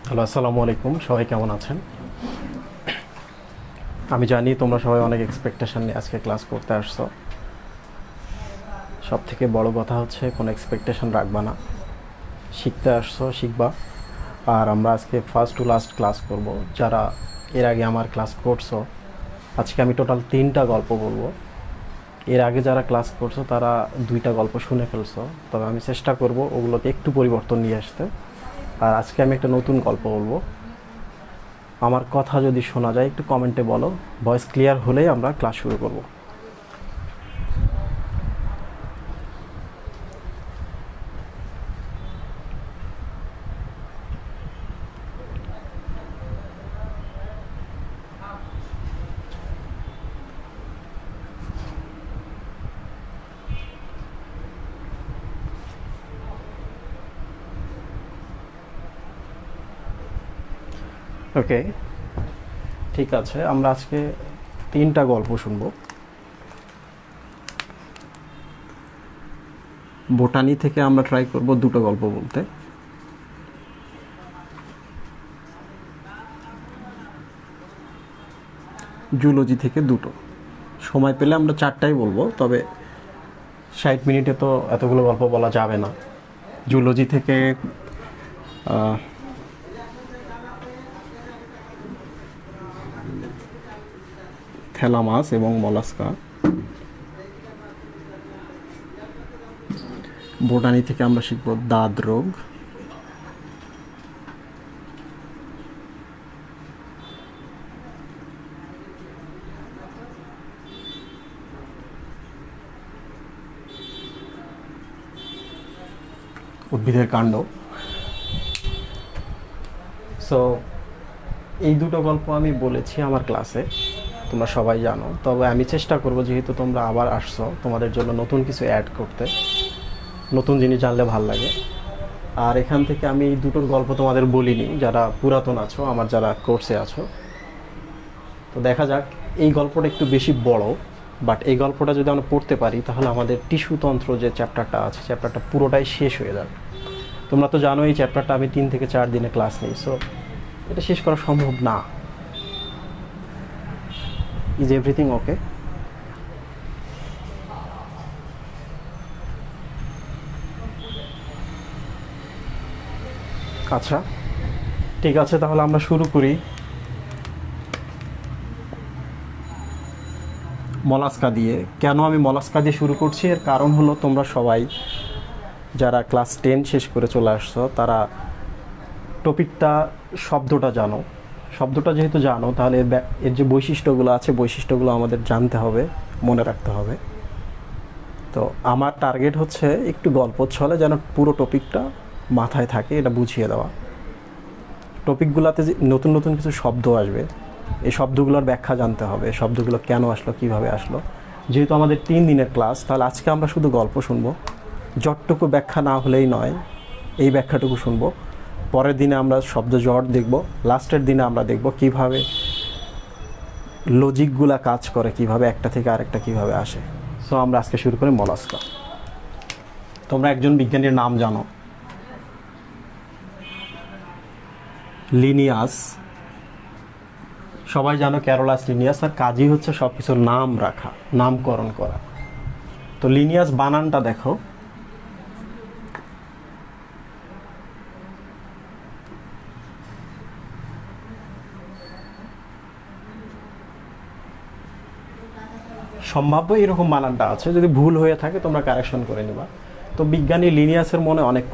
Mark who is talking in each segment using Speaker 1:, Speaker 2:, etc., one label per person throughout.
Speaker 1: Hello, আসসালামু আলাইকুম। সবাই কেমন আছেন? আমি জানি তোমরা সবাই অনেক এক্সপেকটেশন নিয়ে আজকে ক্লাস করতে আসছো। সব থেকে বড় কথা হচ্ছে কোনো এক্সপেকটেশন রাখবা না, শিখতে আসছো, শিখবা। আর আমরা আজকে ফার্স্ট টু লাস্ট ক্লাস করব। যারা এর আগে আমার ক্লাস করছো, আজকে আমি টোটাল 3টা গল্প বলবো। এর আগে যারা ক্লাস করছো তারা 2টা গল্প শুনে ফেলছো, তবে আমি চেষ্টা করব ওগুলোকে একটু পরিবর্তন নিয়ে আসতে। আর আজকে আমি একটা নতুন গল্প বলবো। আমার কথা যদি শোনা যায় একটু কমেন্টে বলো। ভয়েস ক্লিয়ার হলেই আমরা ক্লাস শুরু করব। ওকে, ঠিক আছে। আমরা আজকে 3টা গল্প শুনবো। বোটানি থেকে আমরা ট্রাই করব 2টো গল্প বলতে। জুলজি থেকে 2টো। সময় পেলে আমরা 4টাই বলবো, তবে 60 মিনিটে তো এতগুলো গল্প বলা যাবে না। জুলজি থেকে থ্যালামাস এবং মলাস্কা। বোটানি থেকে আমরা শিখব দাঁত রোগ। উদ্ভিদের কাণ্ড। সো এই 2টো গল্প আমি বলেছি আমার ক্লাসে, তোমরা সবাই জানো। তবে আমি চেষ্টা করব, যেহেতু তোমরা আবার আসছো, তোমাদের জন্য নতুন কিছু অ্যাড করতে। নতুন জিনিস জানলে ভাল লাগে। আর এখান থেকে আমি এই 2টোর গল্প তোমাদের বলিনি যারা পুরাতন আছো, আমার যারা কোর্সে আছো। তো তো দেখা যাক, এই গল্পটা একটু বেশি বড়, বাট এই গল্পটা যদি আমরা পড়তে পারি তাহলে আমাদের টিস্যুতন্ত্র যে চ্যাপ্টারটা আছে, চ্যাপ্টারটা পুরোটাই শেষ হয়ে যাবে। তোমরা তো জানো এই চ্যাপ্টারটা আমি 3 থেকে 4 দিনে ক্লাস নিই, সো এটা শেষ করা সম্ভব না। Is everything okay? আচ্ছা ঠিক আছে, তাহলে আমরা শুরু করি। মলাস্কা দিয়ে। কেন আমি মলাস্কা দিয়ে শুরু করছি, এর কারণ হলো তোমরা সবাই যারা ক্লাস 10 শেষ করে চলে আসছো তারা টপিকটা, শব্দটা জানো। শব্দটা যেহেতু জানো তাহলে এর যে বৈশিষ্ট্যগুলো আছে, বৈশিষ্ট্যগুলো আমাদের জানতে হবে, মনে রাখতে হবে। তো আমার টার্গেট হচ্ছে একটু গল্প ছলে যেন পুরো টপিকটা মাথায় থাকে, এটা বুঝিয়ে দেওয়া। টপিকগুলোতে যে নতুন নতুন কিছু শব্দ আসবে, এই শব্দগুলোর ব্যাখ্যা জানতে হবে, শব্দগুলো কেন আসলো, কিভাবে আসলো। যেহেতু আমাদের 3 দিনের ক্লাস, তাহলে আজকে আমরা শুধু গল্প শুনবো। জটটুকু ব্যাখ্যা না হলেই নয়, এই ব্যাখ্যাটুকু শুনবো। পরের দিনে আমরা শব্দ জট দেখব, লাস্টের দিনে আমরা দেখব কিভাবে লজিকগুলা কাজ করে, কিভাবে একটা থেকে আরেকটা কিভাবে আসে। সো আমরা আজকে শুরু করি মলাস্কা। তোমরা একজন বিজ্ঞানীর নাম জানো, লিনিয়াস। সবাই জানো ক্যারোলাস লিনিয়াস, আর কাজই হচ্ছে সব কিছুর নাম রাখা, নামকরণ করা। তো লিনিয়াস বানানটা দেখো, সম্ভাব্য এরকম বানানটা আছে, যদি ভুল হয়ে থাকে তোমরা কারেকশন করে নিবা। তো বিজ্ঞানী লিনিয়াসের মনে অনেক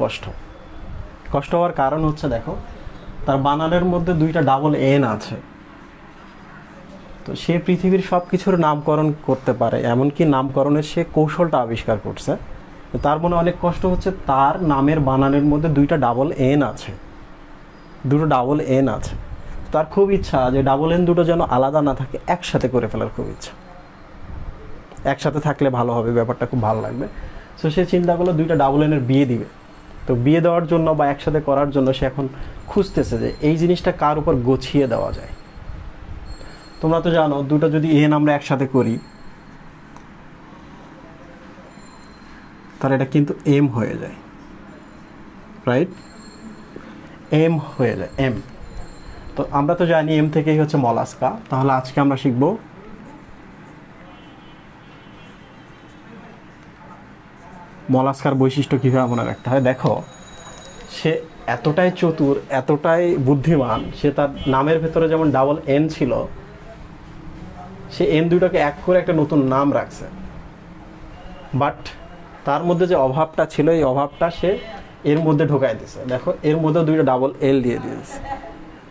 Speaker 1: কষ্ট হওয়ার কারণ হচ্ছে দেখো, তার বানানের মধ্যে 2টা ডাবল এন আছে। তো সে পৃথিবীর সব কিছুর নামকরণ করতে পারে, এমনকি নামকরণের সে কৌশলটা আবিষ্কার করছে। তার মনে অনেক কষ্ট হচ্ছে, তার নামের বানানের মধ্যে 2টা ডাবল এন আছে, 2টো ডাবল এন আছে। তার খুব ইচ্ছা যে ডাবল এন দুটো যেন আলাদা না থাকে, একসাথে করে ফেলার খুব ইচ্ছা। একসাথে থাকলে ভালো হবে, ব্যাপারটা খুব ভালো লাগবে। সো সে চিন্তা করলো 2টা ডাবল এনের বিয়ে দিবে। তো বিয়ে দেওয়ার জন্য বা একসাথে করার জন্য সে এখন খুঁজতেছে যে এই জিনিসটা কার উপর গছিয়ে দেওয়া যায়। তোমরা তো জানো, 2টা যদি এন আমরা একসাথে করি তাহলে এটা কিন্তু এম হয়ে যায়, রাইট? এম হয়ে যায়, এম। তো আমরা তো জানি এম থেকেই হচ্ছে মলাস্কা। তাহলে আজকে আমরা শিখবো মলাস্কার বৈশিষ্ট্য কীভাবে মনে রাখতে হয়। দেখো, সে এতটাই চতুর, এতটাই বুদ্ধিমান, সে তার নামের ভেতরে যেমন ডাবল এন ছিল, সে এন দুটাকে এক করে একটা নতুন নাম রাখছে। বাট তার মধ্যে যে অভাবটা ছিল, এই অভাবটা সে এর মধ্যে ঢোকাই দিয়েছে। দেখো, এর মধ্যে 2টা ডাবল এল দিয়ে দিয়েছে,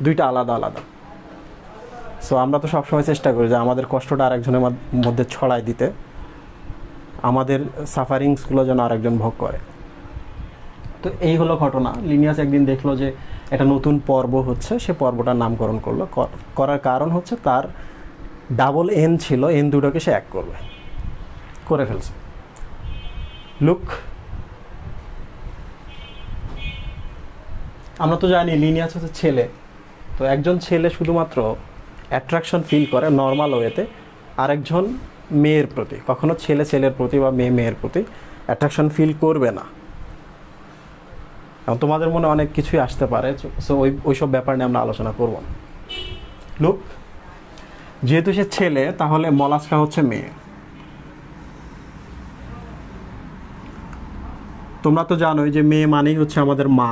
Speaker 1: 2টা আলাদা আলাদা। সো আমরা তো সবসময় চেষ্টা করি যে আমাদের কষ্টটা আরেকজনের মধ্যে ছড়াই দিতে, আমাদের সাফারিংসগুলো যেন আরেকজন ভোগ করে। তো এই হলো ঘটনা। লিনিয়াস একদিন দেখলো যে একটা নতুন পর্ব হচ্ছে, সে পর্বটার নামকরণ করলো। করার কারণ হচ্ছে তার ডাবল এন ছিল, এন দুটোকে সে এক করবে, করে ফেলছে। লুক, আমরা তো জানি লিনিয়াস হচ্ছে ছেলে। তো একজন ছেলে শুধুমাত্র অ্যাট্রাকশন ফিল করে নর্মাল ওয়েতে আরেকজন মেয়ের প্রতি, কখনো ছেলে ছেলের প্রতি বা মেয়ে মেয়ের প্রতি অ্যাট্রাকশন ফিল করবে না। এবং তোমাদের মনে অনেক কিছুই আসতে পারে, সো ওইসব ব্যাপার নিয়ে আমরা আলোচনা করব না। লুক, যেহেতু সে ছেলে তাহলে মলাস্কা হচ্ছে মেয়ে। তোমরা তো জানোই যে মেয়ে মানেই হচ্ছে আমাদের মা।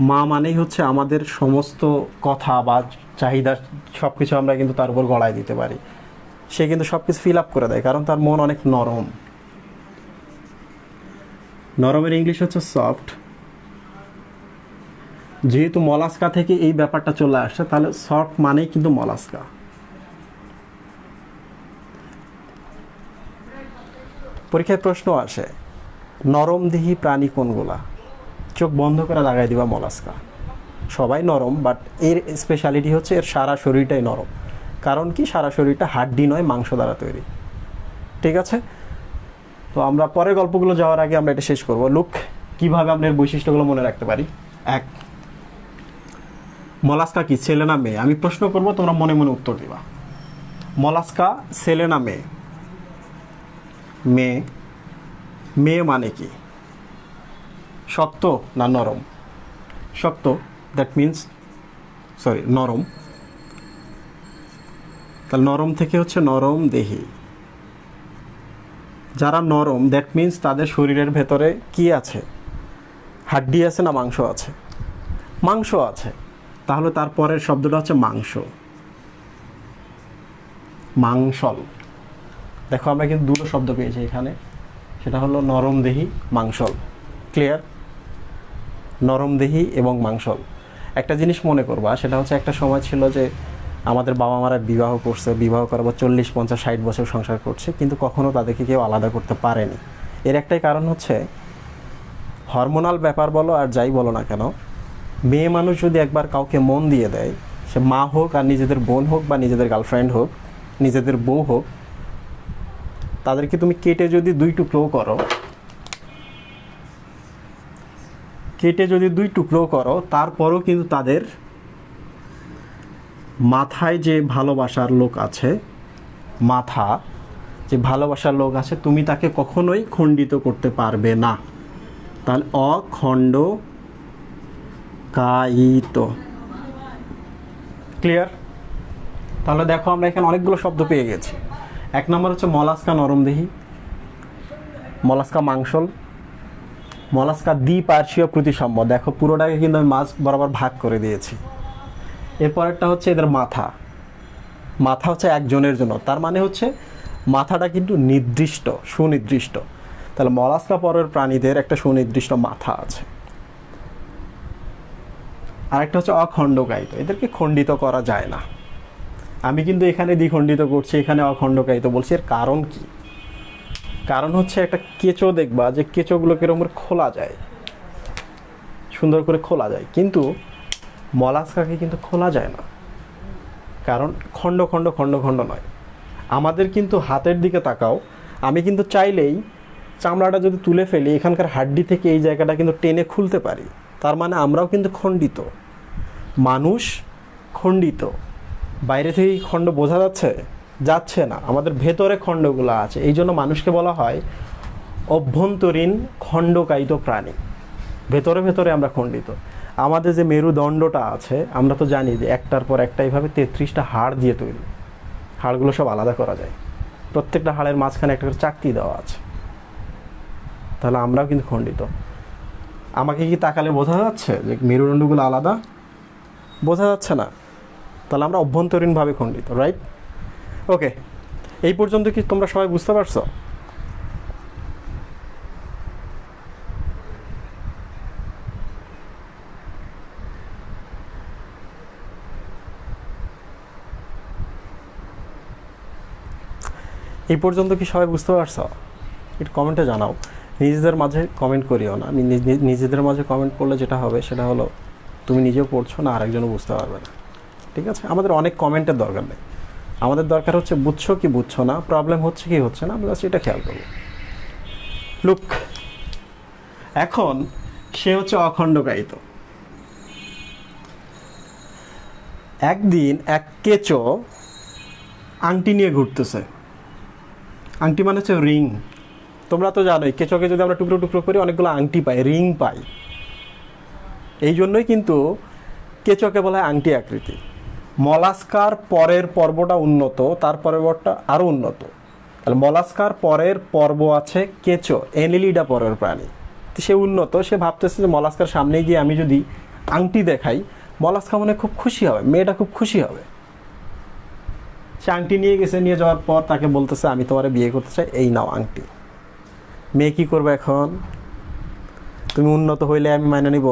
Speaker 1: মা মানেই হচ্ছে আমাদের সমস্ত কথা বা চাহিদা সব কিছু আমরা কিন্তু তার উপর গড়ায় দিতে পারি। সে কিন্তু সব কিছু ফিল আপ করে দেয়, কারণ তার মন অনেক নরম। নরমের ইংলিশ হচ্ছে সফট। যেহেতু মলাস্কা থেকে এই ব্যাপারটা চলে আসছে, তাহলে সফট মানেই কিন্তু মলাস্কা। পরীক্ষায় প্রশ্ন আসে, নরমদেহী প্রাণী কোনগুলা? চোখ বন্ধ করে লাগাই দিবা মলাস্কা। সবাই নরম, বাট এর স্পেশালিটি হচ্ছে এর সারা শরীরটাই নরম। কারণ কি, সারা শরীরটা হাড্ডি নয়, মাংস দ্বারা তৈরি। ঠিক আছে, তো আমরা পরের গল্পগুলো যাওয়ার আগে আমরা এটা শেষ করব। লুক, কিভাবে আমরা এর বৈশিষ্ট্যগুলো মনে রাখতে পারি। 1, মলাস্কা কি ছেলে না মেয়ে? আমি প্রশ্ন করব, তোমরা মনে মনে উত্তর দিবা। মলাস্কা ছেলে না মেয়ে? মেয়ে। মেয়ে মানে কি? শক্ত না নরম? শক্ত, দ্যাট মিন্স নরম। তাহলে নরম থেকে হচ্ছে নরম দেহি। যারা নরম, দ্যাট মিন্স তাদের শরীরের ভেতরে কি আছে? হাড্ডি আছে না মাংস আছে? মাংস আছে। তাহলে তারপরের শব্দটা হচ্ছে মাংস, মাংসল। দেখো আমরা কিন্তু দুটো শব্দ পেয়েছি এখানে, সেটা হলো নরম দেহি, মাংসল। ক্লিয়ার? নরম দেহি এবং মাংসল। একটা জিনিস মনে করবা, সেটা হচ্ছে একটা সময় ছিল যে আমাদের বাবা মারা বিবাহ করছে, বিবাহ করার পর 40, 50, 60 বছর সংসার করছে, কিন্তু কখনো তাদেরকে কেউ আলাদা করতে পারেনি। এর একটাই কারণ হচ্ছে হরমোনাল ব্যাপার বলো আর যাই বলো না কেন, মেয়ে মানুষ যদি একবার কাউকে মন দিয়ে দেয়, সে মা হোক আর নিজেদের বোন হোক বা নিজেদের গার্লফ্রেন্ড হোক, নিজেদের বউ হোক, তাদেরকে তুমি কেটে যদি দুই টুকরো করো, তারপরও কিন্তু তাদের মাথায় যে ভালোবাসার লোক আছে, তুমি তাকে কখনোই খণ্ডিত করতে পারবে না। তাহলে অখণ্ডকায়িত। ক্লিয়ার? তাহলে দেখো আমরা এখানে অনেকগুলো শব্দ পেয়ে গেছি। এক নম্বর হচ্ছে মলাস্কা নরমদেহি, মলাস্কা মাংসল, মলাস্কা দ্বিপার্শ্বীয় প্রতিসাম্য। দেখো পুরোটাকে কিন্তু আমি মাছ বরাবর ভাগ করে দিয়েছি। এরপরেরটা হচ্ছে এদের মাথা হচ্ছে একজনের জন্য, তার মানে হচ্ছে মাথাটা কিন্তু সুনির্দিষ্ট। তাহলে মলাস্কা পরের প্রাণীদের একটা সুনির্দিষ্ট মাথা আছে। আরেকটা হচ্ছে অখণ্ডকায়িত, এদেরকে খণ্ডিত করা যায় না। আমি কিন্তু এখানে দ্বিখণ্ডিত করছি, এখানে অখণ্ডকায়িত বলছি। এর কারণ কি? কারণ হচ্ছে একটা কেঁচো দেখবা যে কেঁচোগুলোকে এরকম খোলা যায়, সুন্দর করে খোলা যায়, কিন্তু মলাস্কাকে কিন্তু খোলা যায় না। কারণ খণ্ড খণ্ড খণ্ড খণ্ড নয়। আমাদের কিন্তু হাতের দিকে তাকাও, আমি কিন্তু চাইলেই চামড়াটা যদি তুলে ফেলি, এখানকার হাড্ডি থেকে এই জায়গাটা কিন্তু টেনে খুলতে পারি। তার মানে আমরাও কিন্তু খণ্ডিত। মানুষ খণ্ডিত। বাইরে থেকে খণ্ড বোঝা যাচ্ছে না, আমাদের ভেতরে খণ্ডগুলো আছে। এই জন্য মানুষকে বলা হয় অভ্যন্তরীণ খণ্ডকায়িত প্রাণী। ভেতরে ভেতরে আমরা খণ্ডিত। আমাদের যে মেরুদণ্ডটা আছে, আমরা তো জানি যে একটার পর একটা এইভাবে 33টা হাড় দিয়ে তৈরি। হাড়গুলো সব আলাদা করা যায়, প্রত্যেকটা হাড়ের মাঝখানে একটা করে চাকতি দেওয়া আছে। তাহলে আমরাও কিন্তু খণ্ডিত। আমাকে কি তাকালে বোঝা যাচ্ছে যে মেরুদণ্ডগুলো আলাদা? বোঝা যাচ্ছে না। তাহলে আমরা অভ্যন্তরীণভাবে খণ্ডিত, রাইট? ওকে, এই পর্যন্ত কি তোমরা সবাই বুঝতে পারছো? এই পর্যন্ত কি সবাই বুঝতে পারছো? একটু কমেন্টে জানাও। নিজেদের মাঝে কমেন্ট করিও না। নিজেদের মাঝে কমেন্ট করলে যেটা হবে সেটা হলো তুমি নিজেও পড়ছো না, আরেকজনও বুঝতে পারবে না। ঠিক আছে? আমাদের অনেক কমেন্টের দরকার নেই। আমাদের দরকার হচ্ছে বুঝছো কি বুঝছো না, প্রবলেম হচ্ছে কি হচ্ছে না, আমরা সেটা খেয়াল করবো। লুক, এখন সে হচ্ছে অখণ্ডকায়িত। একদিন এক কেঁচো আংটি নিয়ে ঘুরতেছে। আংটি মানে হচ্ছে রিং। তোমরা তো জানোই কেঁচোকে যদি আমরা টুকরো টুকরো করি অনেকগুলো আংটি পাই, রিং পাই। এই জন্যই কিন্তু কেঁচোকে বলা হয় আংটি আকৃতি। মলাস্কার পরের পর্বটা উন্নত, তার পরেরটা আরও উন্নত। তাহলে মলাস্কার পরের পর্ব আছে কেঁচো, এনিলিডা পরের প্রাণী। তো সে উন্নত, সে ভাবতেছে যে মলাস্কার সামনে গিয়ে আমি যদি আংটি দেখাই, মলাস্কা মনে খুব খুশি হবে, মেয়েটা খুব খুশি হবে। সে আংটি নিয়ে গেছে, নিয়ে যাওয়ার পর তাকে বলতেছে আমি তোমার বিয়ে করতে চাই, এই নাও আংটি। মেয়ে কী করবে এখন? তুমি উন্নত হইলে আমি মাইনে নিব?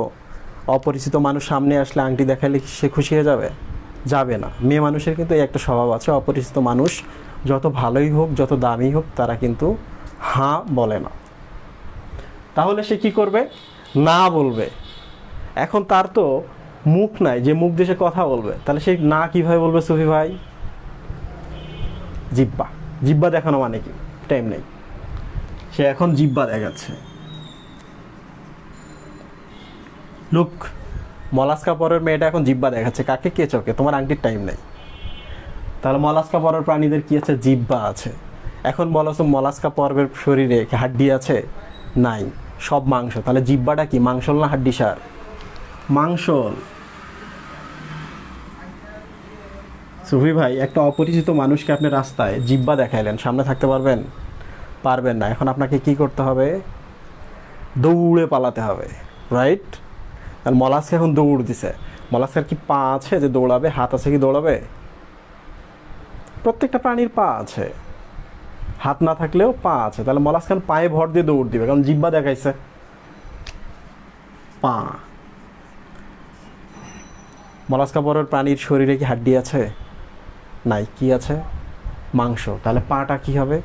Speaker 1: অপরিচিত মানুষ সামনে আসলে আংটি দেখাইলে সে খুশি হয়ে যাবে? যাবে না। মেয়ে মানুষের কিন্তু এই একটা স্বভাব আছে, অপরিচিত মানুষ যত ভালোই হোক, যত দামি হোক, তারা কিন্তু হ্যাঁ বলে না। তাহলে সে কি করবে? না বলবে। এখন তার তো মুখ নাই যে মুখ দিয়ে সে কথা বলবে, তাহলে সে না কিভাবে বলবে সুফি ভাই? জিব্বা দেখানো মানে কি? টাইম নেই, সে এখন জিব্বা দেখাচ্ছে। লুক, মলাস্কা পরের মেয়েটা এখন জিব্বা দেখাচ্ছে কাকে, কেঁচোকে। তোমার আংটির টাইম নেই। তাহলে মলাস্কা পরের প্রাণীদের কি আছে? জিব্বা আছে। এখন বলো তো মলাস্কা পর্বের শরীরে কি হাড্ডি আছে? নাই, সব মাংস। তাহলে জিব্বাটা কি মাংসল না হাড্ডি সার? মাংসল। সুফি ভাই, একটা অপরিচিত মানুষকে আপনি রাস্তায় জিব্বা দেখাইলেন, সামনে থাকতে পারবেন? পারবেন না। এখন আপনাকে কি করতে হবে? দৌড়ে পালাতে হবে, রাইট? আর মলাস্কা এখন দৌড় দিছে। মলাস্কার কি পা আছে যে দৌড়াবে? হাত আছে কি দৌড়াবে? প্রত্যেকটা প্রাণীর পা আছে, হাত না থাকলেও পা আছে। তাহলে মলাস্কান পায়ে ভর দিয়ে দৌড় দিবে, কারণ জিব্বা দেখাইছে। পা। মলাস্কা পরের প্রাণীর শরীরে কি হাড্ডি আছে? নাই। কি আছে? মাংস। তাহলে পাটা কি হবে?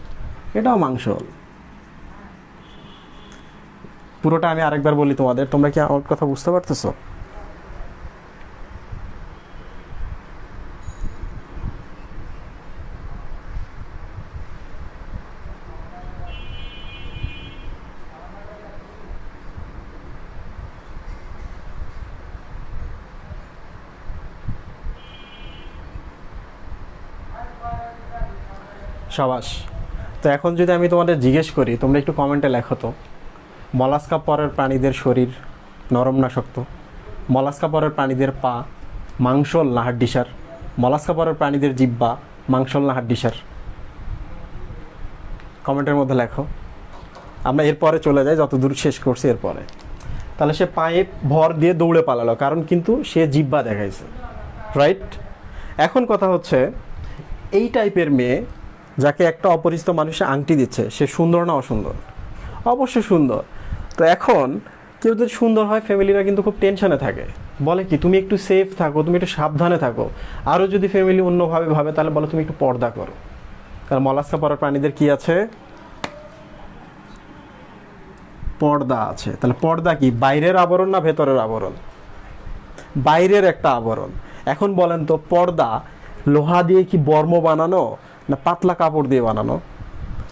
Speaker 1: এটাও মাংস। পুরোটা আমি আরেকবার বলি তোমাদের, তোমরা কি আমার কথা বুঝতে পারতেছো? সাবাস। তো এখন যদি আমি তোমাদের জিজ্ঞেস করি, তোমরা একটু কমেন্টে লেখো তো, মলাস্কা পরের প্রাণীদের শরীর নরম না শক্ত? মলাস্কা পরের প্রাণীদের পা মাংসল না হাড্ডিসার? মলাস্কা পরের প্রাণীদের জিব্বা মাংসল না হাড্ডিসার? কমেন্টের মধ্যে লেখো। আমরা এরপরে চলে যাই, যত দূর শেষ করছি এরপরে। তাহলে সে পায়ে ভর দিয়ে দৌড়ে পালালো, কারণ কিন্তু সে জিব্বা দেখাইছে, রাইট? এখন কথা হচ্ছে, এই টাইপের মেয়ে যাকে একটা অপরিচিত মানুষে আংটি দিচ্ছে, সে সুন্দর না অসুন্দর? অবশ্যই সুন্দর। তো এখন কেউ যদি সুন্দর হয়, ফ্যামিলিরা কিন্তু খুব টেনশনে থাকে, বলে কি তুমি একটু সেফ থাকো, তুমি একটু সাবধানে থাকো। আরও যদি ফ্যামিলি অন্যভাবে ভাবে, তাহলে বলো তুমি একটু পর্দা করো। কারণ মলাস্কা পরের প্রাণীদের কি আছে? পর্দা আছে। তাহলে পর্দা কি বাইরের আবরণ না ভেতরের আবরণ? বাইরের একটা আবরণ। এখন বলেন তো, পর্দা লোহা দিয়ে কি বর্ম বানানো না পাতলা কাপড় দিয়ে বানানো?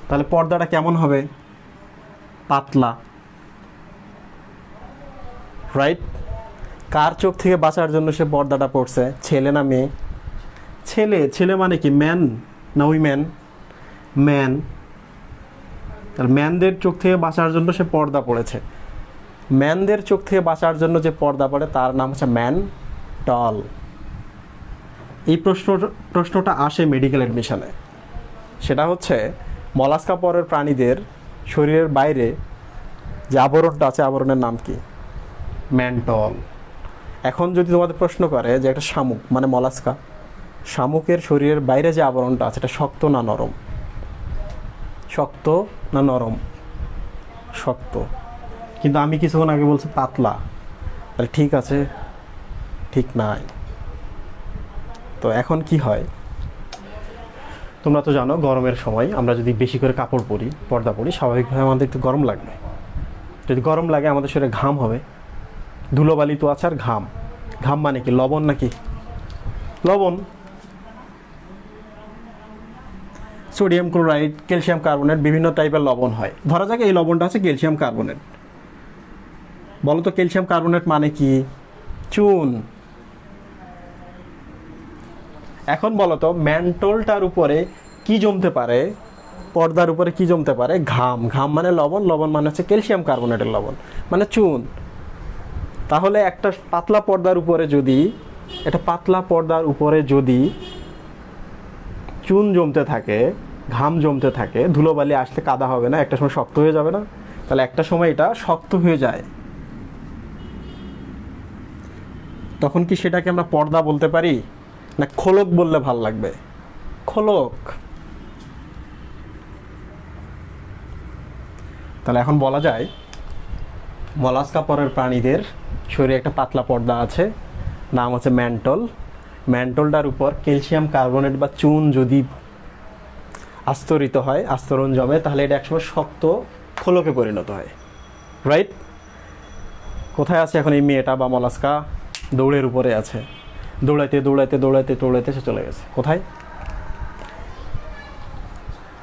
Speaker 1: তাহলে পর্দাটা কেমন হবে? পাতলা, রাইট? কার চোখ থেকে বাঁচার জন্য সে পর্দাটা পড়ছে? ছেলে না মেয়ে? ছেলে। ছেলে মানে কি ম্যান না উইম্যান? ম্যান। তাহলে ম্যানদের চোখ থেকে বাঁচার জন্য সে পর্দা পড়েছে। ম্যানদের চোখ থেকে বাঁচার জন্য যে পর্দা পড়ে তার নাম হচ্ছে ম্যানটল। এই প্রশ্নটা আসে মেডিকেল অ্যাডমিশনে। সেটা হচ্ছে মলাস্কা পরের প্রাণীদের শরীরের বাইরে যে আবরণটা আছে, আবরণের নাম কি? ম্যানটল। এখন যদি তোমাদের প্রশ্ন করে যে একটা শামুক মানে মলাস্কা, শামুকের শরীরের বাইরে যে আবরণটা আছে, এটা শক্ত না নরম? শক্ত না নরম? শক্ত। কিন্তু আমি কিছুক্ষণ আগে বলছি পাতলা। তাহলে ঠিক আছে? ঠিক নাই। তো এখন কি হয়, তোমরা তো জানো গরমের সময় আমরা যদি বেশি করে কাপড় পরি, পর্দা পরি, স্বাভাবিকভাবে আমাদের একটু গরম লাগবে। যদি গরম লাগে আমাদের শরীরে ঘাম হবে। ধুলোবালি তো আছে, আর ঘাম। ঘাম মানে কি? লবণ নাকি? লবণ। সোডিয়াম ক্লোরাইড, ক্যালসিয়াম কার্বনেট, বিভিন্ন টাইপের লবণ হয়। ধরা যাক এই লবণটা আছে ক্যালসিয়াম কার্বনেট। বলো তো ক্যালসিয়াম কার্বনেট মানে কি? চুন। এখন বলো তো ম্যান্টলটার উপরে কি জমতে পারে? পর্দার উপরে কি জমতে পারে? ঘাম। ঘাম মানে লবণ, লবণ মানে হচ্ছে ক্যালসিয়াম কার্বনেটের লবণ, মানে চুন। তাহলে একটা পাতলা পর্দার উপরে যদি চুন জমতে থাকে, ঘাম জমতে থাকে, ধুলোবালি আসলে কাদা হবে না? একটা সময় শক্ত হয়ে যাবে না? তাহলে একটা সময় এটা শক্ত হয়ে যায়, তখন কি সেটাকে আমরা পর্দা বলতে পারি না খোলক বললে ভাল লাগবে? খোলক। তাহলে এখন বলা যায় মলাস্কা পরের প্রাণীদের শরীরে একটা পাতলা পর্দা আছে, নাম হচ্ছে ম্যান্টল। ম্যান্টলটার উপর ক্যালসিয়াম কার্বনেট বা চুন যদি আস্তরিত হয়, আস্তরণ জমে, তাহলে এটা একসময় শক্ত খোলকে পরিণত হয়, রাইট? কোথায় আছে এখন এই মেয়েটা বা মলাস্কা? দৌড়ের উপরে আছে। দৌড়াইতে দৌড়াইতে দৌড়াইতে দৌড়াইতে সে চলে গেছে কোথায়?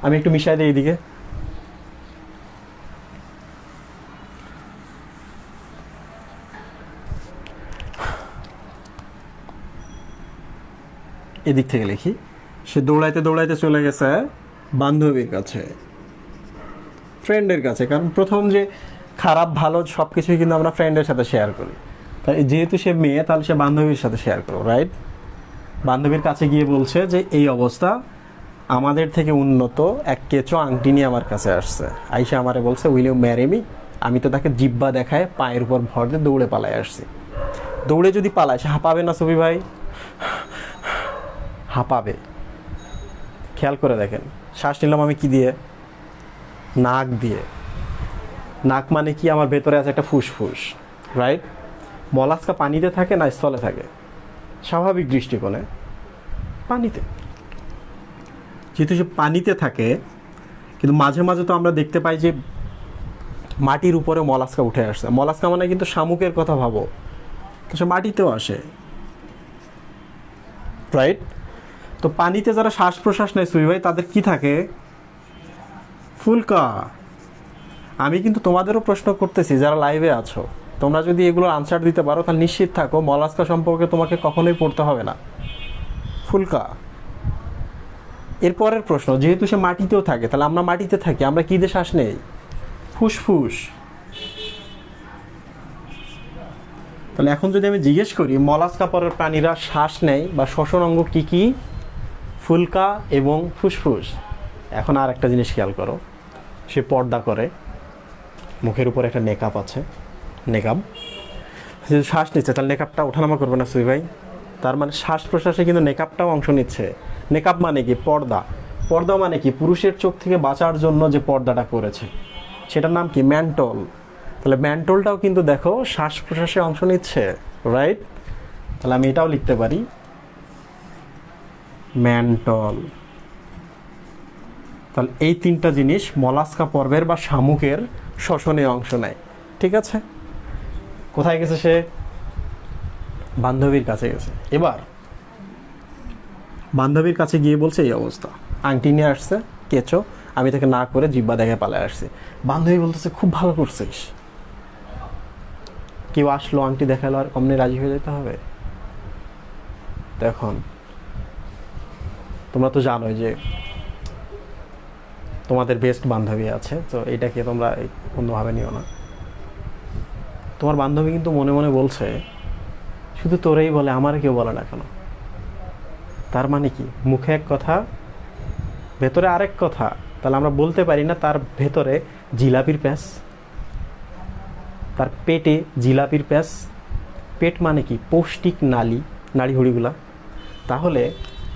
Speaker 1: আমি একটু মিশাই দিই এইদিকে। এদিক থেকে লিখি, সে দৌড়াইতে দৌড়াইতে চলে গেছে বান্ধবীর কাছে, ফ্রেন্ডের কাছে। কারণ প্রথম যে খারাপ ভালো সব কিছুই কিন্তু আমরা ফ্রেন্ডের সাথে শেয়ার করি, তাই যেহেতু সে মেয়ে তাহলে সে বান্ধবীর সাথে শেয়ার করো, রাইট? বান্ধবীর কাছে গিয়ে বলছে যে এই অবস্থা, আমাদের থেকে উন্নত এক কেঁচো আংটি নিয়ে আমার কাছে আসছে, আইসা আমারে বলছে উইল ইউ ম্যারি মি। আমি তো তাকে জিব্বা দেখায় পায়ের উপর ভর দিয়ে দৌড়ে পালায় আসছি। দৌড়ে যদি পালায় সে হাঁপাবে না সুবি ভাই? হাঁপাবে। খেয়াল করে দেখেন, শ্বাস নিলাম আমি কি দিয়ে? নাক দিয়ে। নাক মানে কি? আমার ভেতরে আছে একটা ফুসফুস, রাইট? মলাস্কা পানিতে থাকে না স্থলে থাকে? স্বাভাবিক দৃষ্টিকোণে পানিতে। যেহেতু সে পানিতে থাকে, কিন্তু মাঝে মাঝে তো আমরা দেখতে পাই যে মাটির উপরে মলাস্কা উঠে আসছে। মলাস্কা মানে কিন্তু শামুকের কথা ভাবো, তো সে মাটিতেও আসে, রাইট? তো পানিতে যারা শ্বাস প্রশ্বাস নেয় সুই ভাই, তাদের কি থাকে? ফুলকা। আমি কিন্তু তোমাদেরও প্রশ্ন করতেছি যারা লাইভে আছো, তোমরা যদি এগুলোর আনসার দিতে পারো তাহলে নিশ্চিত থাকো মলাস্কা সম্পর্কে তোমাকে কখনোই পড়তে হবে না। ফুলকা। এরপরের প্রশ্ন, যেহেতু সে মাটিতেও থাকে, তাহলে আমরা মাটিতে থাকি, আমরা কি দিয়ে শ্বাস নেই? ফুসফুস। তাহলে এখন যদি আমি জিজ্ঞেস করি মলাস্কা পরের প্রাণীরা শ্বাস নেয় বা শ্বসন অঙ্গ কি কি? ফুলকা এবং ফুসফুস। এখন আর একটা জিনিস খেয়াল করো, সে পর্দা করে, মুখের উপর একটা নেকাব আছে, নেকাব। যদি শ্বাস নিচ্ছে তাহলে নেকাবটা ওঠানামা করবে না সুই ভাই? তার মানে শ্বাস প্রশ্বাসে কিন্তু নেকাবটাও অংশ নিচ্ছে। নেকাব মানে কি? পর্দা। পর্দা মানে কি? পুরুষের চোখ থেকে বাঁচার জন্য যে পর্দাটা করেছে সেটার নাম কি? ম্যান্টল। তাহলে ম্যান্টলটাও কিন্তু দেখো শ্বাস প্রশ্বাসে অংশ নিচ্ছে, রাইট? তাহলে আমি এটাও লিখতে পারি, ম্যান্টল। তাহলে এই তিনটা জিনিস মলাস্কা পর্বের বা শামুকের শ্বসনে অংশ নেয়, ঠিক আছে? কোথায় গেছে সে? বান্ধবীর কাছে গেছে। এবার বান্ধবীর কাছে গিয়ে বলছে এই অবস্থা, আংটি নিয়ে আসছে কেঁচো, আমি তাকে না করে জিব্বা দেখে পালায় আসছি। বান্ধবী বলতেছে খুব ভালো করছিস। কেউ আসলো আংটি দেখালো আর অমনি রাজি হয়ে যেতে হবে? তখন তোমরা তো জানোই যে তোমাদের বেস্ট বান্ধবী আছে, তো এটাকে তোমরা অন্যভাবে নিও না। তোমার বান্ধবী কিন্তু মনে মনে বলছে শুধু তোরেই বলে, আমার কেউ বলে না কেন? তার মানে কি? মুখে এক কথা, ভেতরে আরেক কথা। তাহলে আমরা বলতে পারি না তার ভেতরে জিলাপির প্যাঁচ, তার পেটে জিলাপির প্যাঁচ? পেট মানে কি? পৌষ্টিক নালী, নাড়িহুড়িগুলা। তাহলে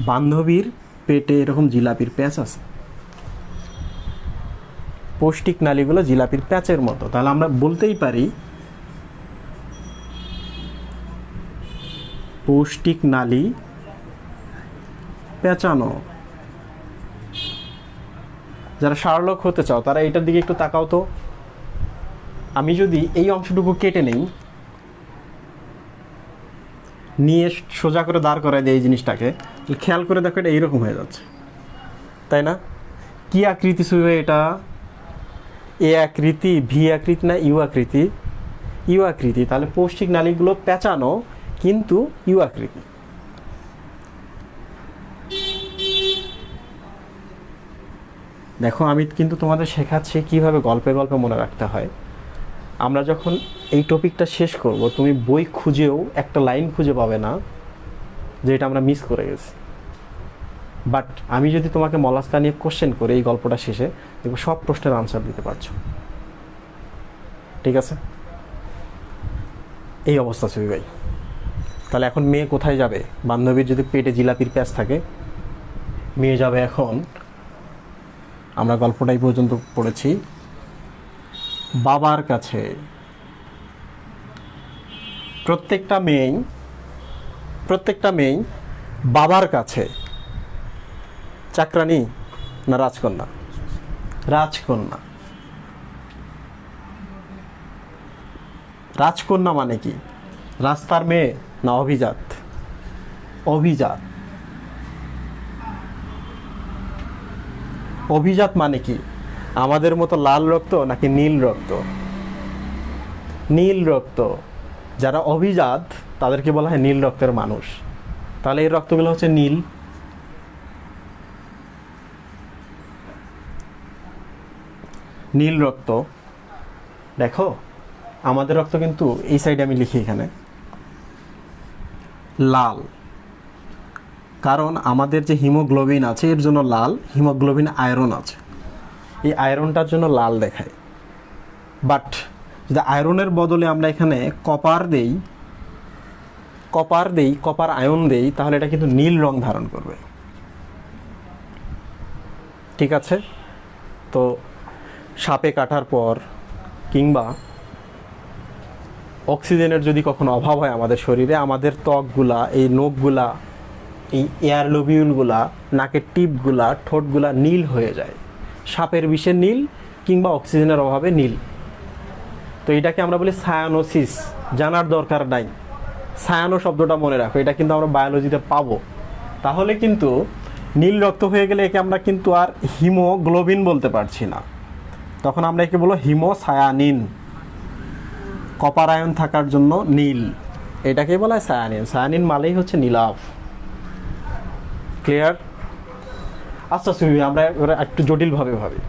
Speaker 1: বান্ধবীর পেটে এরকম জিলাপির প্যাঁচ আছে, পৌষ্টিক নালীগুলো জিলাপির প্যাঁচের মতো। তাহলে আমরা বলতেই পারি পৌষ্টিক নালী পেঁচানো। যারা শার্লক হতে চাও তারা এইটার দিকে একটু তাকাও তো। আমি যদি এই অংশটুকু কেটে নেই, নিয়ে সোজা করে দাঁড় করাই দিই এই জিনিসটাকে, খেয়াল করে দেখো এটা এইরকম হয়ে যাচ্ছে, তাই না? কি আকৃতি শুয়ে এটা? এ আকৃতি, ভি আকৃতি না ইউ আকৃতি? ইউ আকৃতি। তাহলে পৌষ্টিক নালীগুলো পেঁচানো কিন্তু ইউ আকৃতি। দেখো আমি কিন্তু তোমাদের শেখাচ্ছি কিভাবে গল্পে গল্পে মনে রাখতে হয়। আমরা যখন এই টপিকটা শেষ করব, তুমি বই খুঁজেও একটা লাইন খুঁজে পাবে না যে এটা আমরা মিস করে গেছি। বাট আমি যদি তোমাকে মলাস্কা নিয়ে কোশ্চেন করে এই গল্পটা শেষে দেখবো সব প্রশ্নের আনসার দিতে পারছো, ঠিক আছে? এই অবস্থা ছবি ভাই। তাহলে এখন মেয়ে কোথায় যাবে? বান্ধবীর যদি পেটে জিলাপির প্যাঁচ থাকে, মেয়ে যাবে এখন, আমরা গল্পটাই পর্যন্ত পড়েছি, বাবার কাছে। প্রত্যেকটা মেয়েই বাবার কাছে। চাকরানী না রাজকন্যা? রাজকন্যা। রাজকন্যা মানে কি? রাস্তার মেয়ে না অভিজাত? অভিজাত। অভিজাত মানে কি? আমাদের মতো লাল রক্ত নাকি নীল রক্ত? নীল রক্ত। যারা অভিজাত তাদেরকে বলা হয় নীল রক্তের মানুষ। তাহলে এই রক্তগুলো হচ্ছে নীল, নীল রক্ত, দেখো আমাদের রক্ত কিন্তু এই সাইডে আমি লিখি এখানে লাল, কারণ আমাদের যে হিমোগ্লোবিন আছে এর জন্য লাল, হিমোগ্লোবিন আয়রন আছে, এই আয়রনটার জন্য লাল দেখায়। বাট যদি আয়রনের বদলে আমরা এখানে কপার দেই, কপার আয়ন দেই, তাহলে এটা কিন্তু নীল রং ধারণ করবে। ঠিক আছে? তো সাপে কাটার পর কিংবা অক্সিজেনের যদি কখনো অভাব হয় আমাদের শরীরে, আমাদের ত্বকগুলা, এই নখগুলা, এই এয়ার লোবিউলগুলা, নাকের টিপগুলা, ঠোঁটগুলা নীল হয়ে যায়, সাপের বিষে নীল কিংবা অক্সিজেনের অভাবে নীল। তো এটাকে আমরা বলি সায়ানোসিস। জানার দরকার নাই, সায়ানো শব্দটা মনে রাখো, এটা কিন্তু আমরা বায়োলজিতে পাবো। তাহলে কিন্তু নীল রক্ত হয়ে গেলে একে আমরা কিন্তু আর হিমোগ্লোবিন বলতে পারছি না, তখন আমরা একে বলবো হিমোসায়ানিন। কপার আয়ন থাকার জন্য নীল, এটাকেই বলা হয় সায়ানিন। সায়ানিন মানেই হচ্ছে নীলাভ। ক্লিয়ার? আচ্ছা সুবি, আমরা এবার একটু জটিলভাবে ভাবি।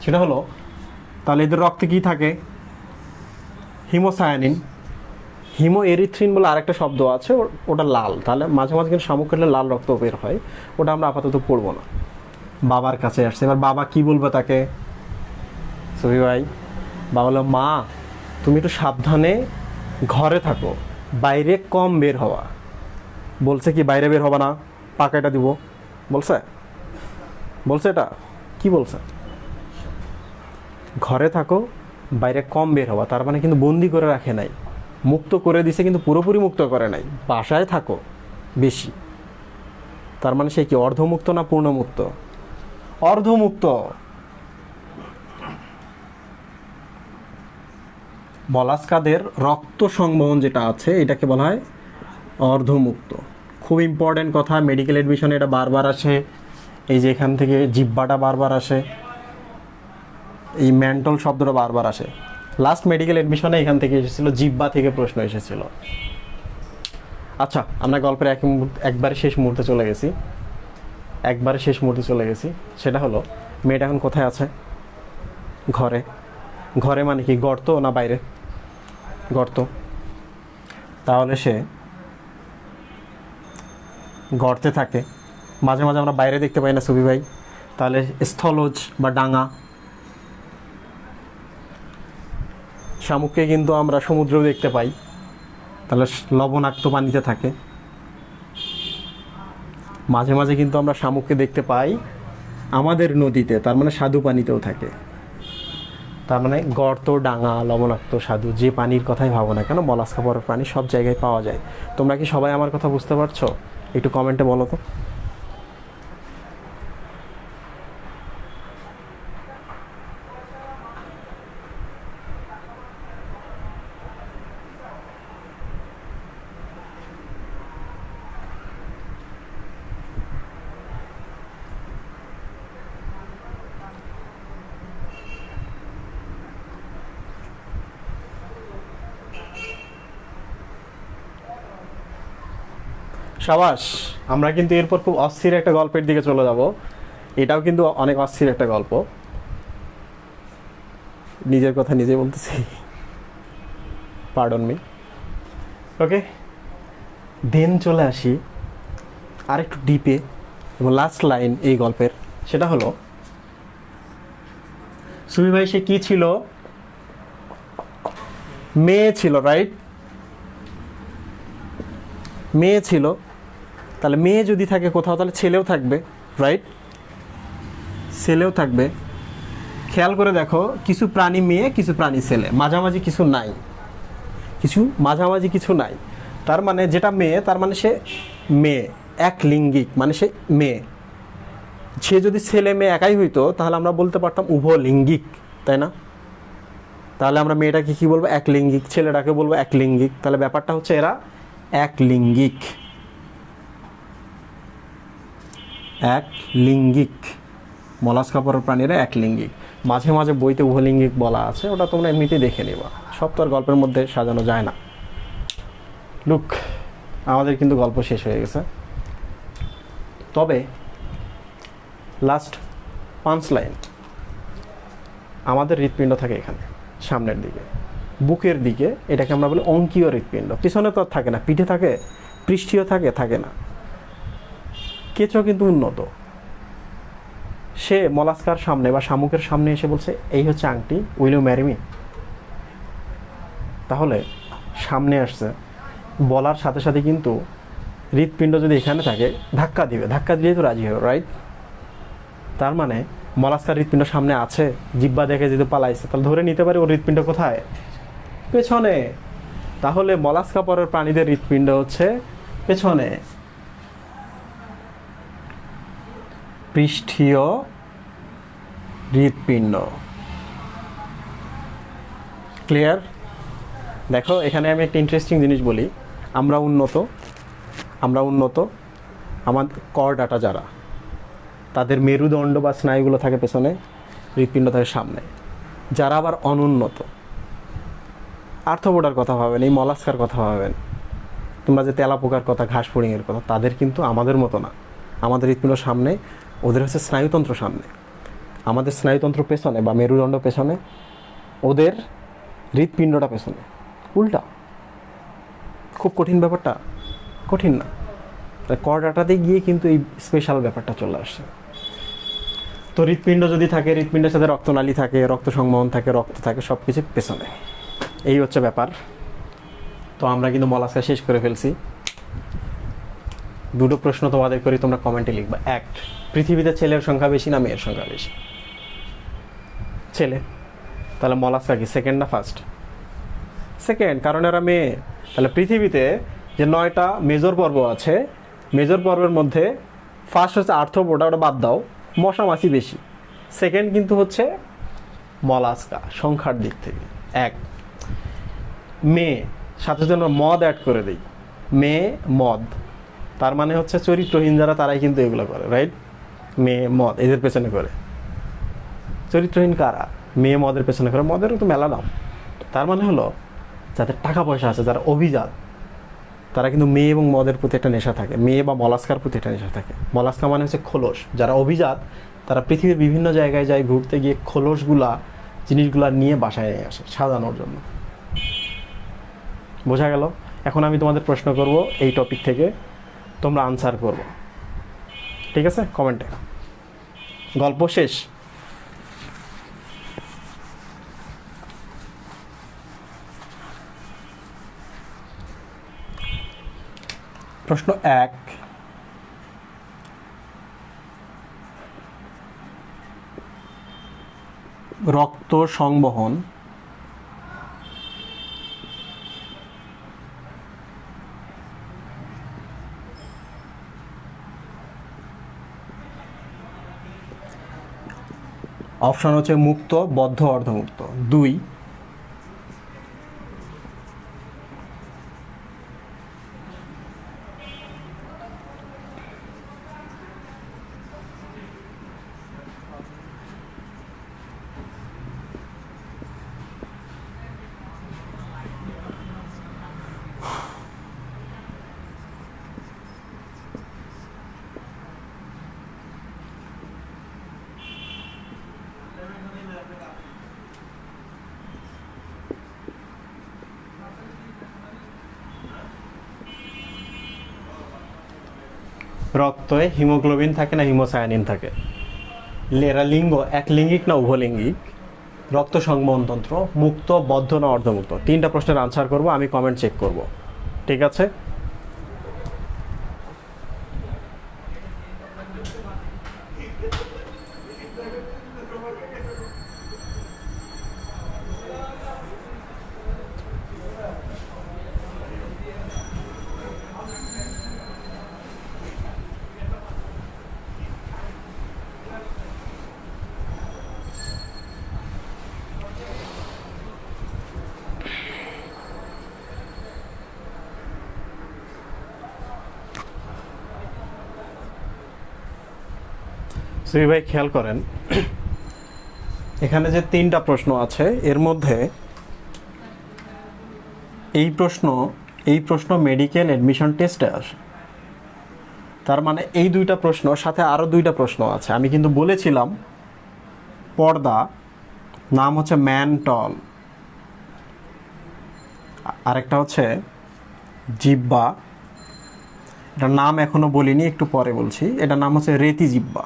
Speaker 1: সেটা হলো, তাহলে এদের রক্তে কী থাকে? হিমোসায়ানিন। হিমো এরিথ্রিন বলে আরেকটা শব্দ আছে, ওটা লাল। তাহলে মাঝে মাঝে কিন্তু শামুক কাটলে লাল রক্ত বের হয়, ওটা আমরা আপাতত পড়বো না। বাবার কাছে আসছে, এবার বাবা কি বলবে তাকে? সুবি ভাই, বাবা বললো, মা তুমি একটু সাবধানে ঘরে থাকো, বাইরে কম বের হওয়া। বলছে কি বাইরে বের হবা না, পাকাটা দিব? বলছে? বলছে এটা কি বলছে? ঘরে থাকো, বাইরে কম বের হওয়া। তার মানে কিন্তু বন্দি করে রাখে নাই, মুক্ত করে দিছে, কিন্তু পুরোপুরি মুক্ত করে নাই। বাসায় থাকো বেশি। তার মানে সে কি অর্ধমুক্ত না পূর্ণমুক্ত? অর্ধমুক্ত। মলাস্কাদের রক্ত সংবহন যেটা আছে এটাকে বলা হয় অর্ধমুক্ত। খুব ইম্পর্টেন্ট কথা, মেডিকেল এডমিশনে এটা বারবার আসে। এই যে এখান থেকে জিব্বাটা বারবার আসে, এই মেন্টাল শব্দটা বারবার আসে। লাস্ট মেডিকেল এডমিশনে এখান থেকে এসেছিল, জিব্বা থেকে প্রশ্ন এসেছিল। আচ্ছা, আমরা গল্পের একবারে শেষ মুহূর্তে চলে গেছি। সেটা হলো, মেয়েটা এখন কোথায় আছে? ঘরে। ঘরে মানে কি, গর্ত না বাইরে? গর্ত। তাহলে সে গর্তে থাকে। মাঝে মাঝে আমরা বাইরে দেখতে পাই না সুবি ভাই? তাহলে স্থলজ বা ডাঙা। শামুককে কিন্তু আমরা সমুদ্রেও দেখতে পাই, তাহলে লবণাক্ত পানিতে থাকে। মাঝে মাঝে কিন্তু আমরা শামুককে দেখতে পাই আমাদের নদীতে, তার মানে স্বাদু পানিতেও থাকে। তার মানে গর্ত, ডাঙা, লবণাক্ত, স্বাদু, যে পানির কথাই ভাবো না কেন, মলাস্কা পরের প্রাণী সব জায়গায় পাওয়া যায়। তোমরা কি সবাই আমার কথা বুঝতে পারছো? একটু কমেন্টে বলো তো। সাবাস। আমরা কিন্তু এরপর খুব অস্থির একটা গল্পের দিকে চলে যাব। এটাও কিন্তু অনেক অস্থির একটা গল্প। নিজের কথা নিজে বলতেছি, পার্ডন মি। ওকে, দেন চলে আসি আর একটু ডিপে, এবং লাস্ট লাইন এই গল্পের, সেটা হলো, সুবি ভাই সে কি ছিল? মেয়ে ছিল, রাইট? মেয়ে ছিল। তাহলে মেয়ে যদি থাকে কোথাও, তাহলে ছেলেও থাকবে, রাইট? ছেলেও থাকবে। খেয়াল করে দেখো, কিছু প্রাণী মেয়ে, কিছু প্রাণী ছেলে, মাঝামাঝি কিছু নাই। তার মানে যেটা মেয়ে, তার মানে সে মেয়ে, এক লিঙ্গিক, মানে সে মেয়ে। সে যদি ছেলে মেয়ে একাই হইতো, তাহলে আমরা বলতে পারতাম উভয় লিঙ্গিক, তাই না? তাহলে আমরা মেয়েটাকে কি বলবো? এক লিঙ্গিক। ছেলেটাকে বলবো এক লিঙ্গিক। তাহলে ব্যাপারটা হচ্ছে এরা এক লিঙ্গিক। মলাস্কা পরের প্রাণীরা এক লিঙ্গিক। মাঝে মাঝে বইতে উভলিঙ্গিক বলা আছে, ওটা তোমরা এমনিতেই দেখে নিবা, সব তো আর গল্পের মধ্যে সাজানো যায় না। লুক, আমাদের কিন্তু গল্প শেষ হয়ে গেছে। তবে লাস্ট 5 লাইন, আমাদের হৃৎপিণ্ড থাকে এখানে সামনের দিকে, বুকের দিকে। এটাকে আমরা বলি অঙ্কীয় হৃৎপিণ্ড। পিছনে তো আর থাকে না, পিঠে থাকে, পৃষ্ঠীয় থাকে, থাকে না। কেঁচো কিন্তু উন্নত, সে মলাস্কার সামনে বা শামুকের সামনে এসে বলছে এই হচ্ছে আংটি, উইল ইউ ম্যারি মি? তাহলে সামনে আসছে, বলার সাথে সাথে কিন্তু হৃৎপিণ্ড যদি এখানে থাকে ধাক্কা দিবে, ধাক্কা দিলেই তো রাজি হবে, রাইট? তার মানে মলাস্কার হৃৎপিণ্ড সামনে আছে, জিব্বা দেখে যদি পালাইছে, তাহলে ধরে নিতে পারি ওর হৃৎপিণ্ড কোথায়? পেছনে। তাহলে মলাস্কা পরের প্রাণীদের হৃৎপিণ্ড হচ্ছে পেছনে, পৃষ্ঠীয় হৃৎপিণ্ড। ক্লিয়ার? দেখো এখানে আমি একটা ইন্টারেস্টিং জিনিস বলি। আমরা উন্নত, আমার কর্ডাটা যারা, তাদের মেরুদণ্ড বা স্নায়ুগুলো থাকে পেছনে, হৃৎপিণ্ড থাকে সামনে। যারা আবার অনুন্নত, আর্থ্রোপোডার কথা ভাবেন, এই মলাস্কার কথা ভাবেন, তোমরা যে তেলাপোকার কথা, ঘাস ফড়িংয়ের কথা, তাদের কিন্তু আমাদের মতো না। আমাদের হৃৎপিণ্ড সামনে, ওদের হচ্ছে স্নায়ুতন্ত্র সামনে, আমাদের স্নায়ুতন্ত্র পেছনে বা মেরুদণ্ড পেছনে, ওদের হৃৎপিণ্ডটা পেছনে, উল্টা। খুব কঠিন ব্যাপারটা? কঠিন না। কর্ডাটাতে গিয়ে কিন্তু এই স্পেশাল ব্যাপারটা চলে আসছে। তো হৃৎপিণ্ড যদি থাকে, হৃৎপিণ্ডের সাথে রক্তনালী থাকে, রক্ত সংবহন থাকে, রক্ত থাকে, সব কিছু পেছনে। এই হচ্ছে ব্যাপার। তো আমরা কিন্তু মলাস্কা শেষ করে ফেলছি। দুটো প্রশ্ন তোমাদের করি, তোমরা কমেন্টে লিখবা। এক, পৃথিবীতে ছেলের সংখ্যা বেশি না মেয়ের সংখ্যা বেশি? ছেলে। তাহলে মলাস্কা কি সেকেন্ড না ফার্স্ট? সেকেন্ড, কারণ এরা মেয়ে। তাহলে পৃথিবীতে যে 9টা মেজর পর্ব আছে, মেজর পর্বের মধ্যে ফার্স্ট হচ্ছে আর্থ্রোপোডা, ওটা বাদ দাও, মশা মাছি বেশি। সেকেন্ড কিন্তু হচ্ছে মলাস্কা সংখ্যার দিক থেকে। এক, মেয়ে, সাথে যদি আমরা মদ অ্যাড করে দিই, মেয়ে মদ, তার মানে হচ্ছে চরিত্রহীন যারা, তারাই কিন্তু এগুলো করে, রাইট? মেয়ে মদ এদের পেছনে করে। চরিত্রহীন কারা? মেয়ে মদের পেছনে করে। মদেরও তো মেলা দাম। তার মানে হলো যাদের টাকা পয়সা আছে, যারা অভিজাত, তারা কিন্তু মেয়ে এবং মদের প্রতি একটা নেশা থাকে, মেয়ে বা মলাস্কার প্রতি একটা নেশা থাকে। মলাস্কা মানে হচ্ছে খোলস। যারা অভিজাত, তারা পৃথিবীর বিভিন্ন জায়গায় যায় ঘুরতে গিয়ে খোলসগুলা, জিনিসগুলা নিয়ে বাসায় নিয়ে আসে সাজানোর জন্য। বোঝা গেল? এখন আমি তোমাদের প্রশ্ন করব এই টপিক থেকে, তোমরা আনসার করবো, ঠিক আছে? কমেন্টে। গল্প শেষ। প্রশ্ন 1, রক্ত সংবহন অপশন হচ্ছে মুক্ত, বদ্ধ, অর্ধমুক্ত। 2, রক্তে হিমোগ্লোবিন থাকে না হিমোসায়ানিন থাকে? এরা লিঙ্গ একলিঙ্গিক না উভলিঙ্গিক? রক্ত সংবহন তন্ত্র মুক্ত, বদ্ধ না অর্ধমুক্ত? 3টা প্রশ্নের আনসার করব, আমি কমেন্ট চেক করব, ঠিক আছে? শ্রী ভাই খেয়াল করেন, এখানে যে 3টা প্রশ্ন আছে, এর মধ্যে এই প্রশ্ন মেডিকেল অ্যাডমিশন টেস্টে আসে। তার মানে এই 2টা প্রশ্ন সাথে আরও 2টা প্রশ্ন আছে। আমি কিন্তু বলেছিলাম পর্দা, নাম হচ্ছে ম্যানটল। আরেকটা হচ্ছে জিব্বা, এটার নাম এখনো বলিনি, একটু পরে বলছি। এটার নাম হচ্ছে রেতি জিব্বা।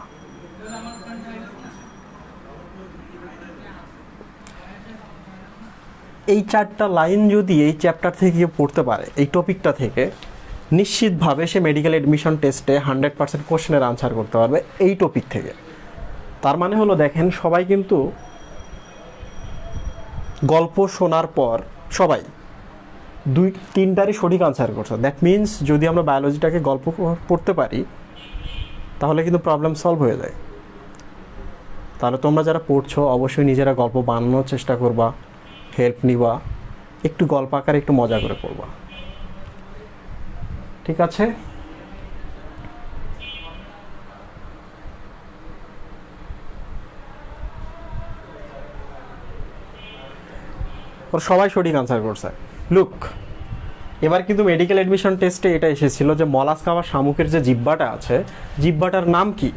Speaker 1: এই 4টা লাইন যদি এই চ্যাপ্টার থেকে পড়তে পারে, এই টপিকটা থেকে, নিশ্চিতভাবে সে মেডিকেল এডমিশন টেস্টে 100% কোশ্চেনের আনসার করতে পারবে এই টপিক থেকে। তার মানে হলো দেখেন, সবাই কিন্তু গল্প শোনার পর সবাই 2-3টারই সঠিক আনসার করছে। দ্যাট মিনস যদি আমরা বায়োলজিটাকে গল্প পড়তে পারি তাহলে কিন্তু প্রবলেম সলভ হয়ে যায়। তাহলে তোমরা যারা পড়ছো অবশ্যই নিজেরা গল্প বানানোর চেষ্টা করবা, হেল্প নিবা, একটু গল্প আকারে একটু মজা করে পড়বা, ঠিক আছে? ওর সবাই সঠিক আনসার করছে। লুক, এবার কিন্তু মেডিকেল এডমিশন টেস্টে এটা এসেছিল যে মলাস্কা বা শামুকের যে জিব্বাটা আছে, জিব্বাটার নাম কি?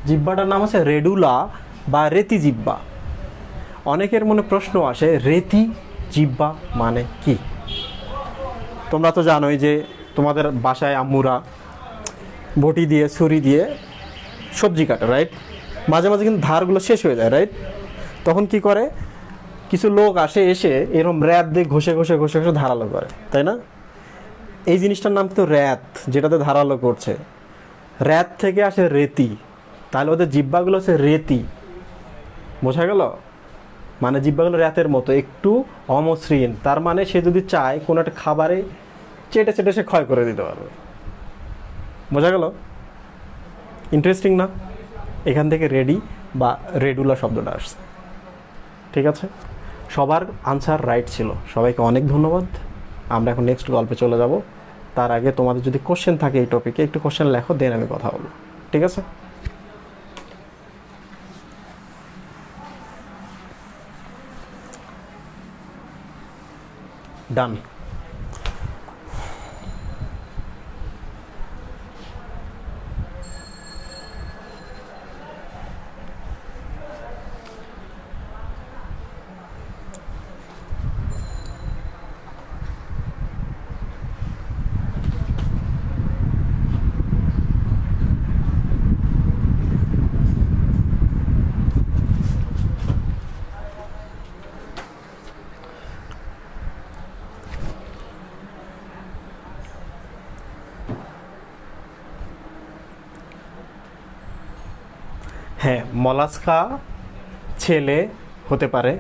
Speaker 1: জিব্বাটার নাম হচ্ছে রেডুলা বা রেতি জিব্বা। অনেকের মনে প্রশ্ন আসে, রেতি জিব্বা মানে কি? তোমরা তো জানোই যে তোমাদের বাসায় আম্মুরা বটি দিয়ে, ছুরি দিয়ে সবজি কাটে, রাইট? মাঝে মাঝে কিন্তু ধারগুলো শেষ হয়ে যায়, রাইট? তখন কি করে, কিছু লোক আসে, এসে এরকম র্যাত দিয়ে ঘষে ঘষে ঘষে ঘষে ধারালো করে, তাই না? এই জিনিসটার নাম কিন্তু র্যাত, যেটাতে ধারালো করছে। র্যাত থেকে আসে রেতি, তাহলে ওদের জিব্বাগুলো হচ্ছে রেতি। বোঝা গেল? মানে জিব্বাগুলো র্যাতের মতো একটু অমসৃণ। তার মানে সে যদি চায় কোনো একটা খাবারে চেটে চেটে সে ক্ষয় করে দিতে পারবে। বোঝা গেল? ইন্টারেস্টিং না? এখান থেকে রেডি বা রেডুলা শব্দটা আসছে, ঠিক আছে? সবার আনসার রাইট ছিল, সবাইকে অনেক ধন্যবাদ। আমরা এখন নেক্সট গল্পে চলে যাব। তার আগে তোমাদের যদি কোশ্চেন থাকে এই টপিকে, একটু কোশ্চেন লেখো, দেন আমি কথা বলবো, ঠিক আছে? ডান। হ্যাঁ, মলাস্কা ছেলে হতে পারে,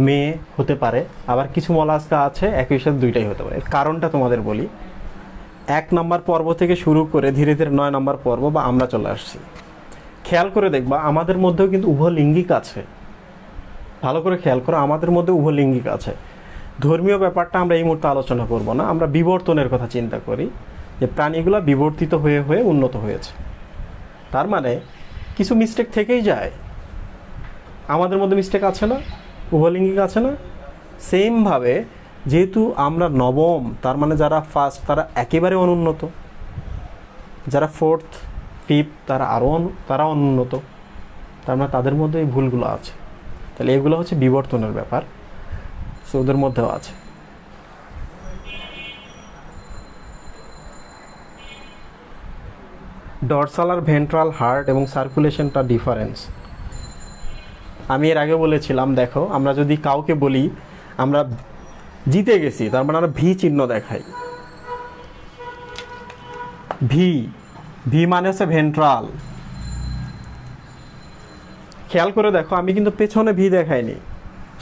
Speaker 1: মেয়ে হতে পারে, আবার কিছু মলাস্কা আছে একই সাথে দুইটাই হতে পারে। কারণটা তোমাদের বলি। 1 নম্বর পর্ব থেকে শুরু করে ধীরে ধীরে 9 নম্বর পর্ব বা আমরা চলে আসছি। খেয়াল করে দেখবা আমাদের মধ্যেও কিন্তু উভলিঙ্গিক আছে। ভালো করে খেয়াল করো, আমাদের মধ্যে উভলিঙ্গিক আছে। ধর্মীয় ব্যাপারটা আমরা এই মুহূর্তে আলোচনা করব না, আমরা বিবর্তনের কথা চিন্তা করি, যে প্রাণীগুলো বিবর্তিত হয়ে হয়ে উন্নত হয়েছে। তার মানে কিছু মিস্টেক থেকেই যায়। আমাদের মধ্যে মিস্টেক আছে না, উভলিঙ্গিক আছে না? সেমভাবে যেহেতু আমরা নবম, তার মানে যারা ফার্স্ট তারা একেবারে অনুন্নত, যারা 4th 5th তারা অনুন্নত। তার মানে তাদের মধ্যে এই ভুলগুলো আছে। তাহলে এগুলো হচ্ছে বিবর্তনের ব্যাপার, সো ওদের মধ্যেও আছে। ডরসাল আর ভেন্ট্রাল হার্ট এবং সার্কুলেশনটা ডিফারেন্স। আমি এর আগে বলেছিলাম, দেখো আমরা যদি কাউকে বলি আমরা জিতে গেছি, তার মানে আমরা ভি চিহ্ন দেখাই। ভি ভি মানে হচ্ছে ভেন্ট্রাল। খেয়াল করে দেখো, আমি কিন্তু পেছনে ভি দেখাইনি,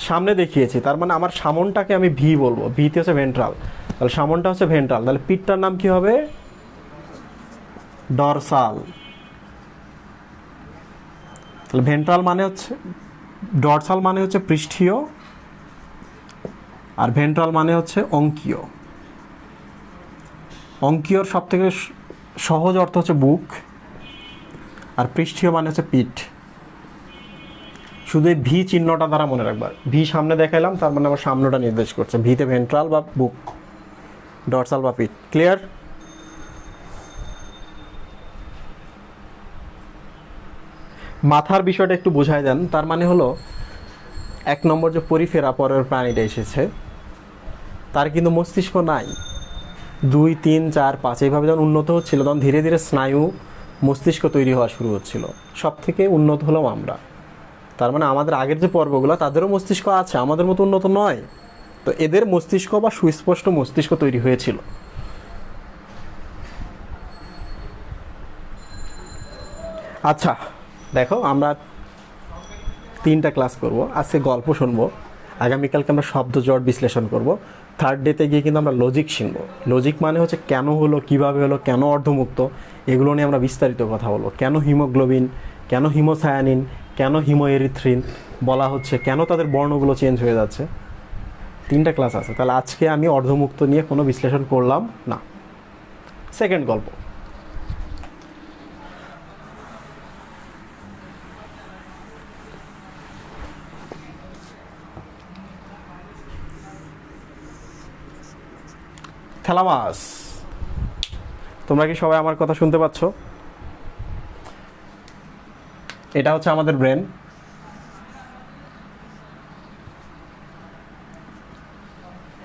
Speaker 1: সামনে দেখিয়েছি। তার মানে আমার সামনটাকে আমি ভি বলবো, ভিতে হচ্ছে ভেন্ট্রাল, তাহলে সামনটা হচ্ছে ভেন্ট্রাল। তাহলে পিঠটার নাম কি হবে? ডরসাল। তাহলে ভেন্ট্রাল মানে হচ্ছে, ডরসাল মানে হচ্ছে পৃষ্ঠীয়, আর ভেন্ট্রাল মানে হচ্ছে অঙ্কীয়। অঙ্কীয়র সব থেকে সহজ অর্থ হচ্ছে বুক, আর পৃষ্ঠীয় মানে হচ্ছে পিঠ। শুধু এই ভি চিহ্নটা দ্বারা মনে রাখবার, ভি সামনে দেখাইলাম, তার মানে আমার সামনেটা নির্দেশ করছে। ভিতে ভেন্ট্রাল বা বুক, ডরসাল বা পিঠ। ক্লিয়ার? মাথার বিষয়টা একটু বোঝায় দেন। তার মানে হলো এক নম্বর যে পরিফেরা পরের প্রাণীটা এসেছে, তার কিন্তু মস্তিষ্ক নাই। 2, 3, 4, 5 এইভাবে যখন উন্নত হচ্ছিল, তখন ধীরে ধীরে স্নায়ু মস্তিষ্ক তৈরি হওয়া শুরু হচ্ছিল। সব থেকে উন্নত হলাম আমরা। তার মানে আমাদের আগের যে পর্বগুলো, তাদেরও মস্তিষ্ক আছে, আমাদের মতো উন্নত নয়। তো এদের মস্তিষ্ক বা সুস্পষ্ট মস্তিষ্ক তৈরি হয়েছিল। আচ্ছা দেখো, আমরা 3টা ক্লাস করব। আজকে গল্প শুনবো, আগামীকালকে আমরা শব্দজট বিশ্লেষণ করব। থার্ড ডেতে গিয়ে কিন্তু আমরা লজিক শিখবো। লজিক মানে হচ্ছে কেন হলো, কিভাবে হলো, কেন অর্ধমুক্ত, এগুলো নিয়ে আমরা বিস্তারিত কথা বলবো। কেন হিমোগ্লোবিন, কেন হিমোসায়ানিন, কেন হিমোএরিথ্রিন বলা হচ্ছে, কেন তাদের বর্ণগুলো চেঞ্জ হয়ে যাচ্ছে। 3টা ক্লাস আছে। তাহলে আজকে আমি অর্ধমুক্ত নিয়ে কোনো বিশ্লেষণ করলাম না। সেকেন্ড গল্প, থ্যালামাস। তোমরা কি সবাই আমার কথা শুনতে পাচ্ছ? এটা হচ্ছে আমাদের ব্রেন।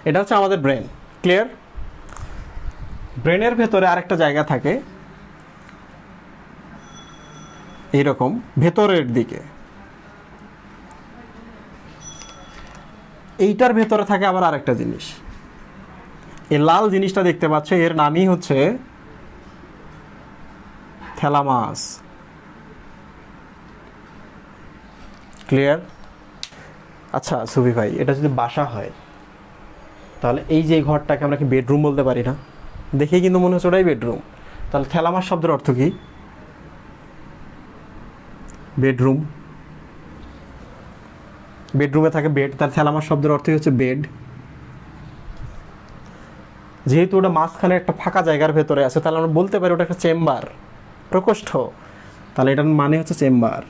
Speaker 1: এটা হচ্ছে আমাদের ব্রেন। ক্লিয়ার? ব্রেনের ভেতরে আরেকটা জায়গা থাকে এইরকম ভেতরের দিকে। এইটার ভেতরে থাকে আবার আরেকটা জিনিস। এই লাল জিনিসটা দেখতে পাচ্ছ, এর নামই হচ্ছে থ্যালামাস। ক্লিয়ার? আচ্ছা সুফি ভাই, এটা যদি বাসা হয়, তাহলে এই যে ঘরটাকে আমরা কি বেডরুম বলতে পারি না? দেখেই কিন্তু মনে হচ্ছে ওটাই বেডরুম। তাহলে থ্যালামাস শব্দের অর্থ কি? বেডরুম। বেডরুমে থাকে বেড, তার থ্যালামাস শব্দের অর্থই হচ্ছে বেড। যেহেতু ওটা মাঝখানে একটা ফাঁকা জায়গার ভেতরে আছে, তাহলে আমরা বলতে পারি ওটা একটা চেম্বার, প্রকোষ্ঠ। তাহলে এটার মানে হচ্ছে চেম্বার।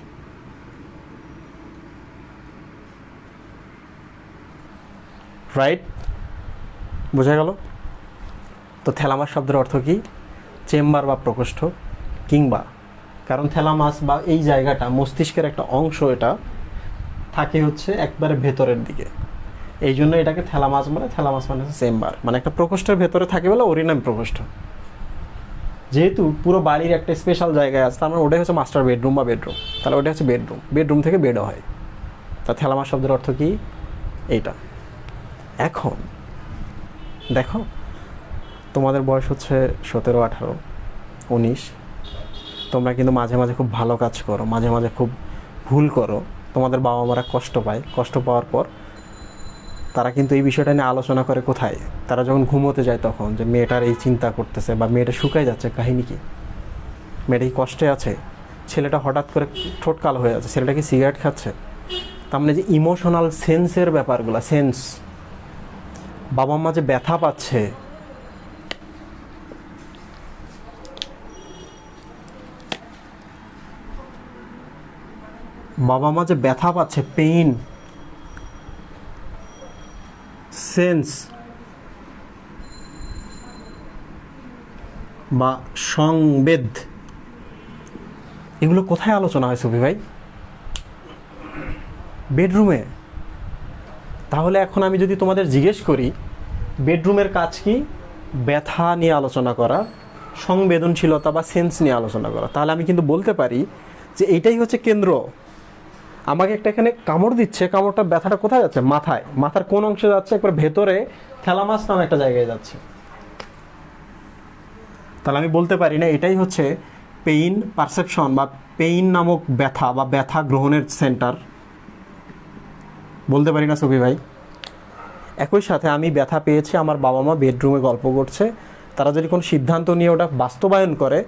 Speaker 1: রাইট? বোঝা গেল? তো থ্যালামাস শব্দের অর্থ কি? চেম্বার বা প্রকোষ্ঠ, কিংবা, কারণ থ্যালামাস বা এই জায়গাটা মস্তিষ্কের একটা অংশ, এটা থাকে হচ্ছে একবারে ভেতরের দিকে। এই জন্য এটাকে থ্যালামাস বলে। থ্যালামাস মানে হচ্ছে চেম্বার, মানে একটা প্রকোষ্ঠের ভেতরে থাকে বলে ওরই নাম প্রকোষ্ঠ। যেহেতু পুরো বাড়ির একটা স্পেশাল জায়গায় আছে, তার মানে ওটাই হচ্ছে মাস্টার বেডরুম বা বেডরুম। তাহলে ওটা হচ্ছে বেডরুম। বেডরুম থেকে বেডও হয়। তা থ্যালামাস শব্দের অর্থ কি? এইটা। এখন দেখো, তোমাদের বয়স হচ্ছে 17, 18, 19। তোমরা কিন্তু মাঝে মাঝে খুব ভালো কাজ করো, মাঝে মাঝে খুব ভুল করো। তোমাদের বাবা মারা কষ্ট পায়। কষ্ট পাওয়ার পর তারা কিন্তু এই বিষয়টা নিয়ে আলোচনা করে কোথায়? তারা যখন ঘুমোতে যায়, তখন যে মেয়েটার এই চিন্তা করতেছে বা মেয়েটা শুকায় যাচ্ছে, কাহিনী কি? মেয়েটা কি কষ্টে আছে? ছেলেটা হঠাৎ করে ঠোঁট কালো হয়ে যাচ্ছে, ছেলেটা কি সিগারেট খাচ্ছে? তার মানে যে ইমোশনাল সেন্সের ব্যাপারগুলো, সেন্স, বাবা মা যে ব্যথা পাচ্ছে, বাবা মা যে ব্যথা পাচ্ছে, পেইন, সেন্স বা সংবেদ, এগুলো কোথায় আলোচনা হয় সুফি ভাই? বেডরুমে। তাহলে এখন আমি যদি তোমাদের জিজ্ঞেস করি, বেডরুমের কাজ কি? ব্যথা নিয়ে আলোচনা করা, সংবেদনশীলতা বা সেন্স নিয়ে আলোচনা করা। তাহলে আমি কিন্তু বলতে পারি যে এইটাই হচ্ছে কেন্দ্র। আমাকে একটা এখানে কামড় দিচ্ছে, কামড়টা, ব্যথাটা কোথায় যাচ্ছে? মাথায়। মাথার কোন অংশে যাচ্ছে? একবার ভেতরে থ্যালামাস নামে একটা জায়গায় যাচ্ছে। তাহলে আমি বলতে পারি না এটাই হচ্ছে পেইন পারসেপশন বা পেইন নামক ব্যথা বা ব্যথা গ্রহণের সেন্টার? বলতে পারি না সুফি ভাই? একই সাথে আমি ব্যথা পেয়েছি, আমার বাবা মা বেডরুমে গল্প করছে, তারা যদি কোনো সিদ্ধান্ত নিয়ে ওটা বাস্তবায়ন করে,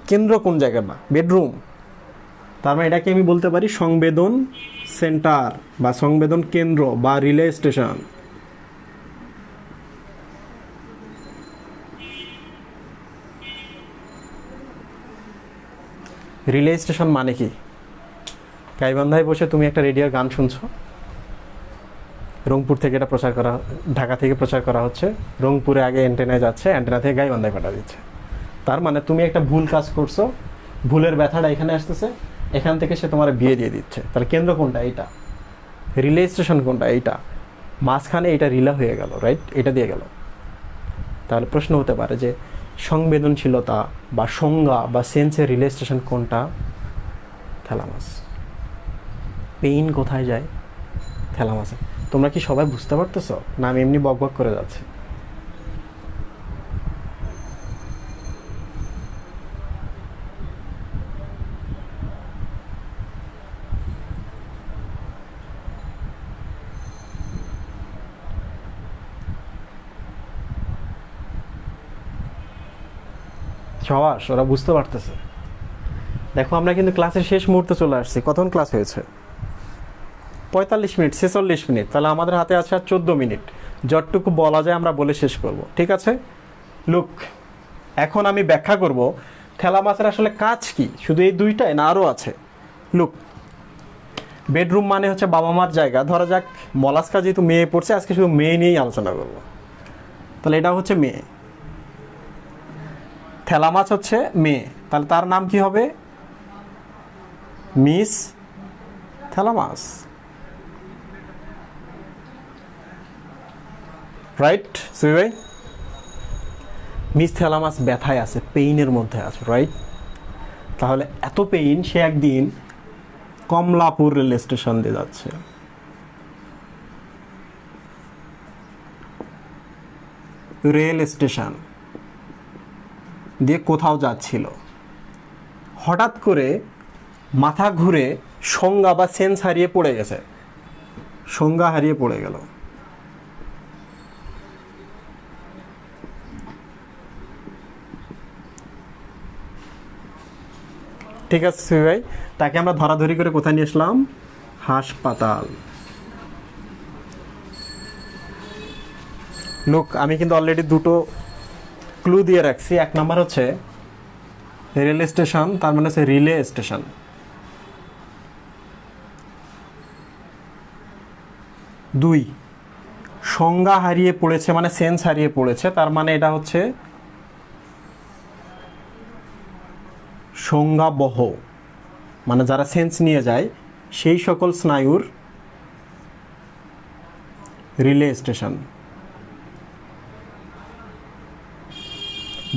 Speaker 1: কেন্দ্র কোন জায়গা? না, বেডরুম। তার মানে এটাকে আমি বলতে পারি সংবেদন সেন্টার বা সংবেদন কেন্দ্র বা রিলে স্টেশন। রিলে স্টেশন মানে কি? গাইবান্ধায় বসে তুমি একটা রেডিওর গান শুনছো, রংপুর থেকে এটা প্রচার করা, ঢাকা থেকে প্রচার করা হচ্ছে, রংপুরে আগে অ্যান্টেনায় যাচ্ছে, অ্যান্টেনা থেকে গাইবান্ধায় পাঠা দিচ্ছে। তার মানে তুমি একটা ভুল কাজ করছো, ভুলের ব্যথাটা এখানে আসতেছে, এখান থেকে সে তোমার বিয়ে দিয়ে দিচ্ছে। তাহলে কেন্দ্র কোনটা? এইটা। রিলে স্টেশন কোনটা? এইটা, মাঝখানে এটা রিলে হয়ে গেল, রাইট? এটা দিয়ে গেল। তাহলে প্রশ্ন হতে পারে যে সংবেদনশীলতা বা সংজ্ঞা বা সেন্সের রিলে স্টেশন কোনটা? থ্যালামাস। পেইন কোথায় যায়? থ্যালামাসে। তোমরা কি সবাই বুঝতে পারতেছো, না আমি এমনি বকবক করে যাচ্ছি? সবাস, ওরা বুঝতে পারতেছে। দেখো আমরা কিন্তু ক্লাসের শেষ মুহূর্তে চলে আসছি। কতক্ষণ ক্লাস হয়েছে? 45 মিনিট, 46 মিনিট। তাহলে আমাদের হাতে আছে আর 14 মিনিট। যতটুকু বলা যায় আমরা বলে শেষ করব, ঠিক আছে? লুক, এখন আমি ব্যাখ্যা করব থ্যালামাসের আসলে কাজ কি। শুধু এই দুইটাই না, আরও আছে। লুক, বেডরুম মানে হচ্ছে বাবা মার জায়গা। ধরা যাক মলাস্কা যেহেতু মেয়ে পড়ছে, আজকে শুধু মেয়ে নিয়েই আলোচনা করব। তাহলে এটা হচ্ছে মেয়ে, থ্যালামাস হচ্ছে মেয়ে। তাহলে তার নাম কি হবে? মিস থ্যালামাস, রাইট সুই ভাই? মিস থ্যালামাস ব্যথায় আছে, পেইনের মধ্যে আছে, রাইট? তাহলে এত পেইন, সে একদিন কমলাপুর রেল স্টেশন দিয়ে যাচ্ছে। রেল স্টেশন দিয়ে কোথাও যাচ্ছিল, হঠাৎ করে মাথা ঘুরে সংজ্ঞা বা সেন্স হারিয়ে পড়ে গেছে, সংজ্ঞা হারিয়ে পড়ে গেল। ঠিক আছে সুই ভাই, তাকে আমরা ধরাধরি করে কোথায় নিয়ে আসলাম? হাসপাতাল। লোক, আমি কিন্তু অলরেডি দুটো ক্লু দিয়ে রাখছি। এক নাম্বার হচ্ছে রেল স্টেশন, তার মানে হচ্ছে রিলে স্টেশন। দুই, সংজ্ঞা হারিয়ে পড়েছে মানে সেন্স হারিয়ে পড়েছে, তার মানে এটা হচ্ছে সংজ্ঞাবহ, মানে যারা সেন্স নিয়ে যায় সেই সকল স্নায়ুর রিলে স্টেশন।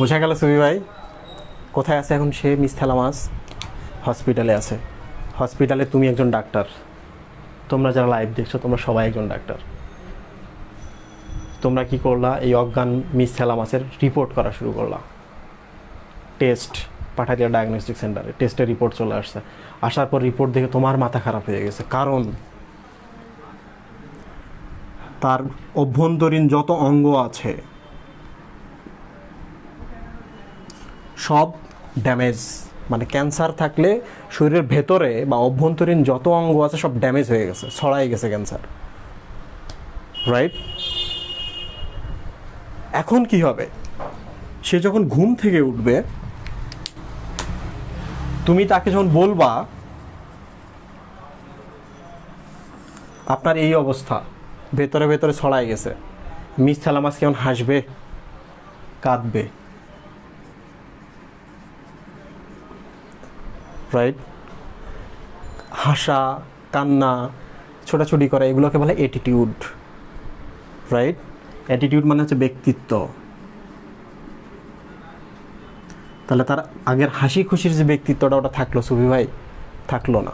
Speaker 1: বোঝা গেল সুবি ভাই? কোথায় আছে এখন সে? মিস থ্যালামাস হসপিটালে আছে। হসপিটালে তুমি একজন ডাক্তার, তোমরা যারা লাইভ দেখছো তোমরা সবাই একজন ডাক্তার। তোমরা কি করলা? এই অজ্ঞান মিস থ্যালামাসের রিপোর্ট করা শুরু করলা। টেস্ট পাঠাই দিলা ডায়াগনস্টিক সেন্টারে, টেস্টের রিপোর্ট চলে আসছে। আসার পর রিপোর্ট দেখে তোমার মাথা খারাপ হয়ে গেছে, কারণ তার অভ্যন্তরীণ যত অঙ্গ আছে সব ড্যামেজ। মানে ক্যান্সার থাকলে শরীরের ভেতরে বা অভ্যন্তরীণ যত অঙ্গ আছে সব ড্যামেজ হয়ে গেছে, ছড়াই গেছে ক্যান্সার, রাইট? এখন কি হবে? সে যখন ঘুম থেকে উঠবে, তুমি তাকে যখন বলবা আপনার এই অবস্থা, ভেতরে ভেতরে ছড়াই গেছে, মিস থ্যালামাস কেমন হাসবে, কাঁদবে, রাইট? হাসা, কান্না, ছোটাছুটি করা, এগুলোকে বলে অ্যাটিটিউড, রাইট? অ্যাটিটিউড মানে হচ্ছে ব্যক্তিত্ব। তাহলে তার আগের হাসি খুশির যে ব্যক্তিত্বটা ওটা থাকলো সুবি ভাই? থাকলো না।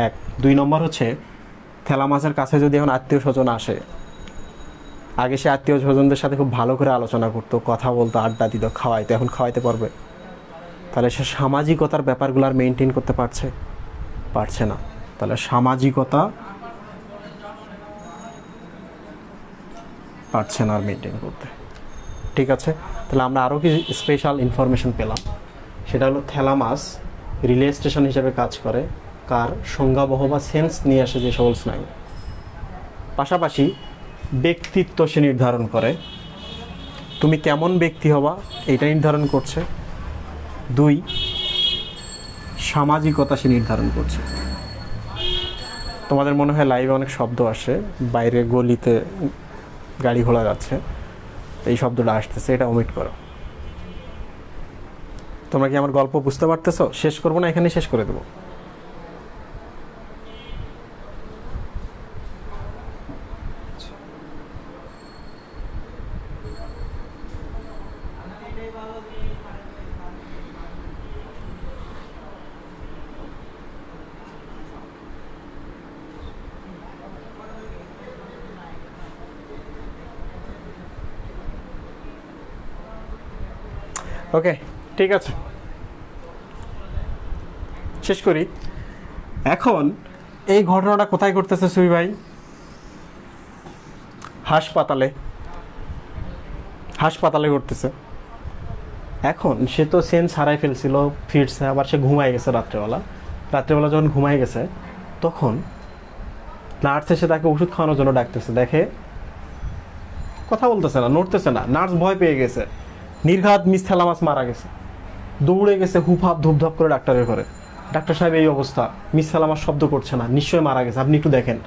Speaker 1: এক। দুই নম্বর হচ্ছে থ্যালামাসের কাছে যদি এখন আত্মীয় স্বজন আসে, আগে সে আত্মীয় স্বজনদের সাথে খুব ভালো করে আলোচনা করতো, কথা বলতো, আড্ডা দিত, খাওয়াইতো, এখন খাওয়াইতে পারবে? তাহলে সে সামাজিকতার ব্যাপারগুলো আর মেনটেন করতে পারছে? পারছে না। তাহলে সামাজিকতা পারছে না আর মেনটেন করতে, ঠিক আছে? তাহলে আমরা আরও কি স্পেশাল ইনফরমেশন পেলাম, সেটা হলো থ্যালামাস রিলে স্টেশন হিসেবে কাজ করে কার? সংজ্ঞাবহ বা সেন্স নিয়ে আসে যে সকল স্নায়ু। পাশাপাশি ব্যক্তিত্ব সে নির্ধারণ করে, তুমি কেমন ব্যক্তি হবা এটা নির্ধারণ করছে। দুই, সামাজিকতা সে নির্ধারণ করছে। তোমাদের মনে হয় লাইভে অনেক শব্দ আসে, বাইরে গলিতে গাড়ি ঘোড়া যাচ্ছে, এই শব্দটা আসতেছে, এটা ওমিট করো। তোমরা কি আমার গল্প বুঝতে পারতেছো? শেষ করবো না, এখানেই শেষ করে দেবো। ওকে, ঠিক আছে, শেষ করি। এখন এই ঘটনাটা কোথায় ঘটতেছে সুই ভাই? হাসপাতালে, হাসপাতালে ঘটতেছে। এখন সে তো সেন্স হারাই ফেলছিল, ফিরছে, আবার সে ঘুমায় গেছে রাত্রেবেলা। রাত্রেবেলা যখন ঘুমায় গেছে তখন নার্স এসে তাকে ওষুধ খাওয়ানোর জন্য ডাকতেছে, দেখে কথা বলতেছে না, নড়তেছে না। নার্স ভয় পেয়ে গেছে, নির্ঘাত মিস থ্যালামাস মারা গেছে। দৌড়ে গেছে হুপহাপ ধুপধাপ করে ডাক্তারের ঘরে। ডাক্তার সাহেব এই অবস্থা, মিস থ্যালামাস শব্দ করছে না, নিশ্চয়ই মারা গেছে, আপনি একটু দেখেন।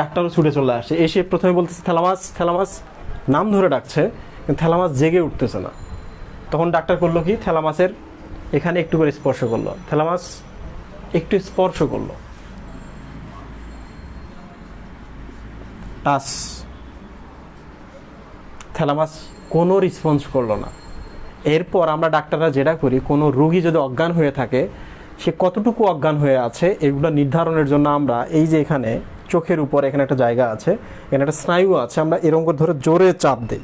Speaker 1: ডাক্তারও ছুটে চলে আসে, এসে প্রথমে বলতেছে থ্যালামাস থ্যালামাস, নাম ধরে ডাকছে, কিন্তু থ্যালামাস জেগে উঠতেছে না। তখন ডাক্তার করলো কি, থ্যালামাসের এখানে একটু করে স্পর্শ করলো, থ্যালামাস একটু স্পর্শ করলো, টাচ। থ্যালামাস কোনো রেসপন্স করলো না। এরপর আমরা ডাক্তাররা যেটা করি, কোনো রোগী যদি অজ্ঞান হয়ে থাকে, সে কতটুকু অজ্ঞান হয়ে আছে এগুলো নির্ধারণের জন্য আমরা এই যে এখানে চোখের উপর এখানে একটা জায়গা আছে, এখানে একটা স্নায়ু আছে, আমরা এরকম করে ধরে জোরে চাপ দিই।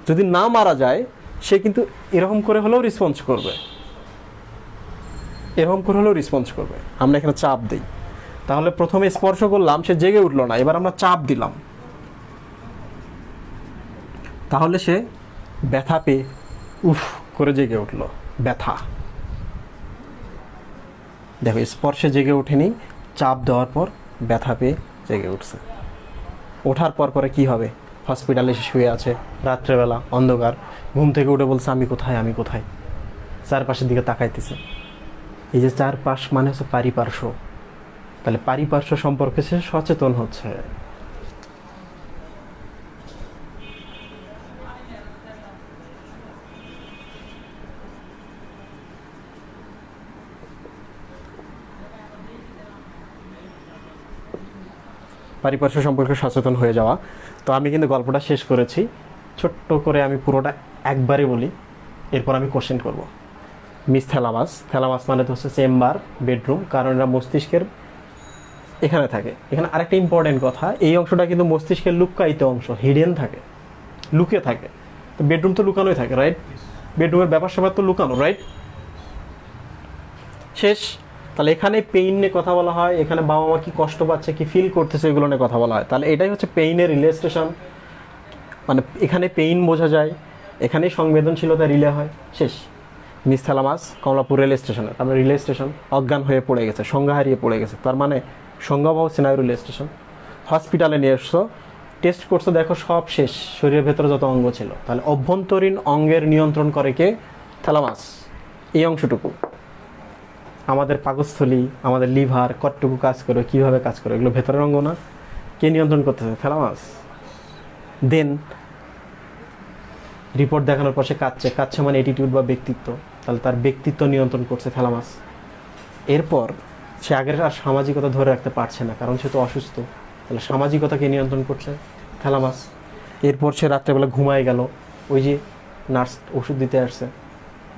Speaker 1: যদি না মারা যায় সে কিন্তু এরকম করে হলেও রেসপন্স করবে, এরকম করে হলেও রেসপন্স করবে। আমরা এখানে চাপ দিই, তাহলে প্রথমে স্পর্শ করলাম, সে জেগে উঠলো না, এবার আমরা চাপ দিলাম, তাহলে সে ব্যথা পেয়ে উফ করে জেগে উঠলো। ব্যথা, দেখো স্পর্শে জেগে ওঠেনি, চাপ দেওয়ার পর ব্যথা পেয়ে জেগে উঠছে। ওঠার পর পরে কি হবে? হসপিটালে সে শুয়ে আছে, রাত্রেবেলা অন্ধকার, ঘুম থেকে উঠে বলছে আমি কোথায়, আমি কোথায়, চারপাশের দিকে তাকাইতেছে। এই যে চারপাশ মানে হচ্ছে পারিপার্শ্ব, তাহলে পারিপার্শ্ব সম্পর্কে সে সচেতন হচ্ছে। পারিপার্শ্ব সম্পর্কে সচেতন হয়ে যাওয়া। তো আমি কিন্তু গল্পটা শেষ করেছি, ছোট্ট করে আমি পুরোটা একবারে বলি, এরপর আমি কোশ্চেন করব। মিস থ্যালামাস, থ্যালামাস মানে তো হচ্ছে চেম্বার, বেডরুম, কারণ এরা মস্তিষ্কের এখানে থাকে। এখানে আরেকটা ইম্পর্টেন্ট কথা, এই অংশটা কিন্তু মস্তিষ্কের লুক্কায়িত অংশ, হিডেন থাকে, লুকিয়ে থাকে। তো বেডরুম তো লুকানোই থাকে, রাইট? বেডরুমের ব্যাপার স্যাপার তো লুকানো, রাইট? শেষ। তাহলে এখানে পেইন নিয়ে কথা বলা হয়, এখানে বাবা মা কি কষ্ট পাচ্ছে, কি ফিল করতেছে, এগুলো নিয়ে কথা বলা হয়। তাহলে এটাই হচ্ছে পেইনের রিলেস্টেশন, মানে এখানে পেইন বোঝা যায়, এখানেই সংবেদনশীলতা রিলে হয়। শেষ। মিস থ্যালামাস কমলাপুর রেল স্টেশনে, তারপরে রিলে স্টেশন, অজ্ঞান হয়ে পড়ে গেছে, সংজ্ঞা হারিয়ে পড়ে গেছে, তার মানে সংজ্ঞাভাব সিনারি রিলে স্টেশন। হসপিটালে নিয়ে এসছো, টেস্ট করছো, দেখো সব শেষ, শরীরের ভেতরে যত অঙ্গ ছিল। তাহলে অভ্যন্তরীণ অঙ্গের নিয়ন্ত্রণ করে কে? থ্যালামাস। এই অংশটুকু, আমাদের পাকস্থলী, আমাদের লিভার কতটুকু কাজ করে, কীভাবে কাজ করে, এগুলো ভেতরের অঙ্গ না? কে নিয়ন্ত্রণ করতেছে? থ্যালামাস। দেন রিপোর্ট দেখানোর পর সে কাঁদছে, কাঁদছে মানে অ্যাটিটিউড বা ব্যক্তিত্ব, তাহলে তার ব্যক্তিত্ব নিয়ন্ত্রণ করছে থ্যালামাস। এরপর সে আগের আর সামাজিকতা ধরে রাখতে পারছে না, কারণ সে তো অসুস্থ, তাহলে সামাজিকতাকে নিয়ন্ত্রণ করছে থ্যালামাস। এরপর সে রাত্রেবেলা ঘুমায় গেল, ওই যে নার্স ওষুধ দিতে আসছে,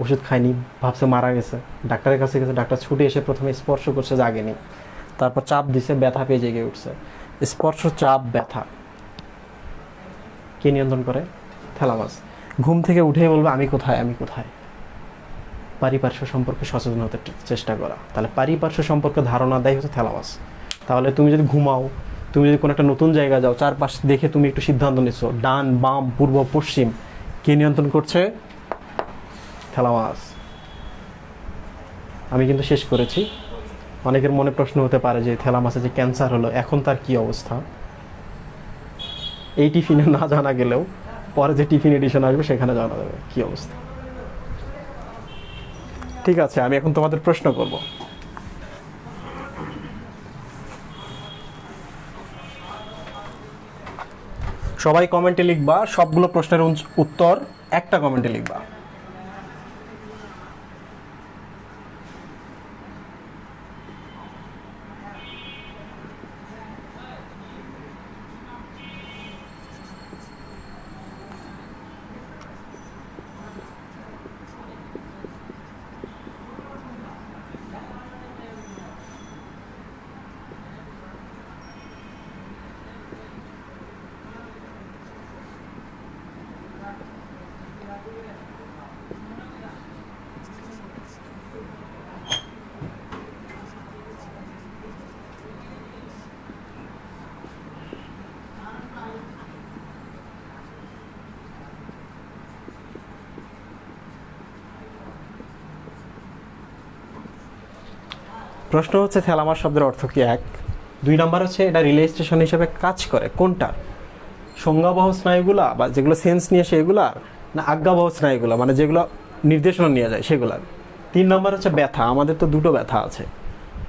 Speaker 1: ওষুধ খায়নি, ভাবছে মারা গেছে, ডাক্তারের কাছে গেছে, ডাক্তার ছুটে এসে প্রথমে স্পর্শ করছে, জাগেনি, তারপর চাপ দিছে, ব্যথা পেয়ে জেগে উঠছে। স্পর্শ, চাপ, ব্যথা কে নিয়ন্ত্রণ করে? থ্যালামাস। ঘুম থেকে উঠেই বলবে আমি কোথায়, আমি কোথায়। পারিপার্শ্ব সম্পর্কে সচেতন হতে চেষ্টা করা, তাহলে পারিপার্শ্ব সম্পর্কে ধারণা দেয় হচ্ছে থ্যালামাস। তাহলে তুমি যদি ঘুমাও, তুমি যদি কোনো একটা নতুন জায়গা যাও, চারপাশ দেখে তুমি একটু সিদ্ধান্ত নিচ্ছ, ডান বাম পূর্ব পশ্চিম, কে নিয়ন্ত্রণ করছে? থ্যালামাস। আমি কিন্তু শেষ করেছি। অনেকের মনে প্রশ্ন হতে পারে যে থ্যালামাসে যে ক্যান্সার হলো, এখন তার কি অবস্থা? এই টিফিনে না জানা গেলেও পরে যে টিফিন এডিশন আসবে সেখানে জানা যাবে কি অবস্থা। ঠিক আছে, আমি এখন তোমাদের প্রশ্ন করব। সবাই কমেন্টে লিখবা, সবগুলো প্রশ্নের উত্তর একটা কমেন্টে লিখবা। প্রশ্ন হচ্ছে থ্যালামাস শব্দের অর্থ কি? এক। 2 নাম্বার হচ্ছে এটা রিলে স্টেশন হিসেবে কাজ করে কোনটার? সংজ্ঞাবহ স্নায়ুগুলা বা যেগুলো সেন্স নিয়ে সেগুলার, না আজ্ঞাবহ স্নায়ুগুলা মানে যেগুলো নির্দেশনা নিয়ে যায় সেগুলার? 3 নাম্বার হচ্ছে ব্যথা। আমাদের তো দুটো ব্যথা আছে,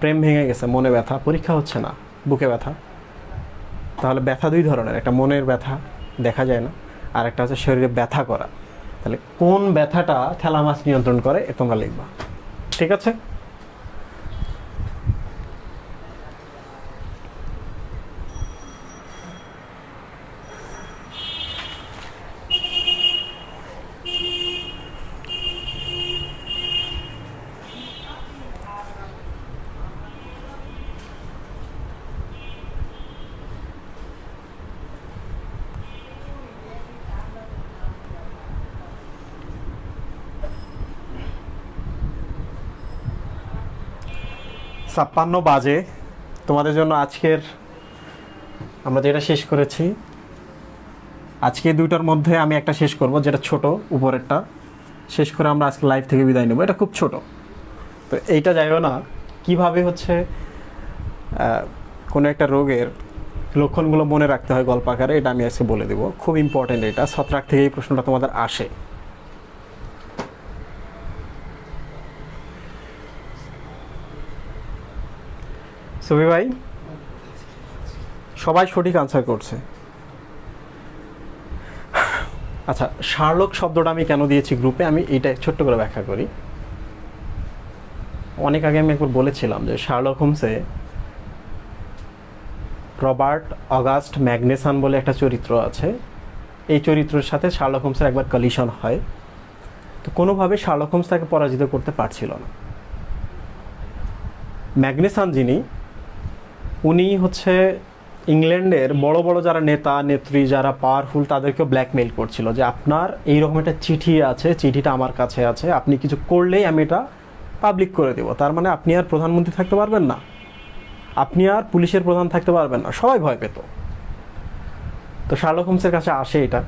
Speaker 1: প্রেম ভেঙে গেছে, মনে ব্যথা, পরীক্ষা হচ্ছে না, বুকে ব্যথা। তাহলে ব্যথা 2 ধরনের, একটা মনের ব্যথা দেখা যায় না, আর একটা হচ্ছে শরীরে ব্যথা করা। তাহলে কোন ব্যথাটা থ্যালামাস নিয়ন্ত্রণ করে এ তোমরা লিখবা, ঠিক আছে? ছাপ্পান্ন বাজে। তোমাদের জন্য আজকের আমরা যেটা শেষ করেছি, আজকে 2টার মধ্যে আমি একটা শেষ করব, যেটা ছোট উপরেরটা শেষ করে আমরা আজকে লাইভ থেকে বিদায় নেব। এটা খুব ছোট, তো এইটা যাইও না। কিভাবে হচ্ছে কোনো একটা রোগের লক্ষণগুলো মনে রাখতে হয় গল্প আকারে, এটা আমি আজকে বলে দেবো। খুব ইম্পর্টেন্ট, এটা ছত্রাক থেকে এই প্রশ্নটা তোমাদের আসে। সবি ভাই সবাই সঠিক আনসার করছে। আচ্ছা, শার্লক শব্দটা আমি কেন দিয়েছি গ্রুপে, আমি এইটা ছোট্ট করে ব্যাখ্যা করি। অনেক আগে আমি একবার বলেছিলাম যে শার্লক হোমসে রবার্ট অগাস্ট ম্যাগনেসান বলে একটা চরিত্র আছে। এই চরিত্রের সাথে শার্লক হোমসের একবার কলিশন হয়, তো কোনোভাবে শার্লক হোমস তাকে পরাজিত করতে পারছিল না। ম্যাগনেসান যিনি, উনি হচ্ছে ইংল্যান্ডের বড় বড় যারা নেতা নেত্রী, যারা পাওয়ারফুল, তাদেরকে ব্ল্যাকমেইল করছিল যে আপনার এইরকম একটা চিঠি আছে, চিঠিটা আমার কাছে আছে, আপনি কিছু করলেই আমি এটা পাবলিক করে দেব। তার মানে আপনি আর প্রধানমন্ত্রী থাকতে পারবেন না, আপনি আর পুলিশের প্রধান থাকতে পারবেন না। সবাই ভয় পেত। তো শার্লক হোমসের কাছে আসে এটা।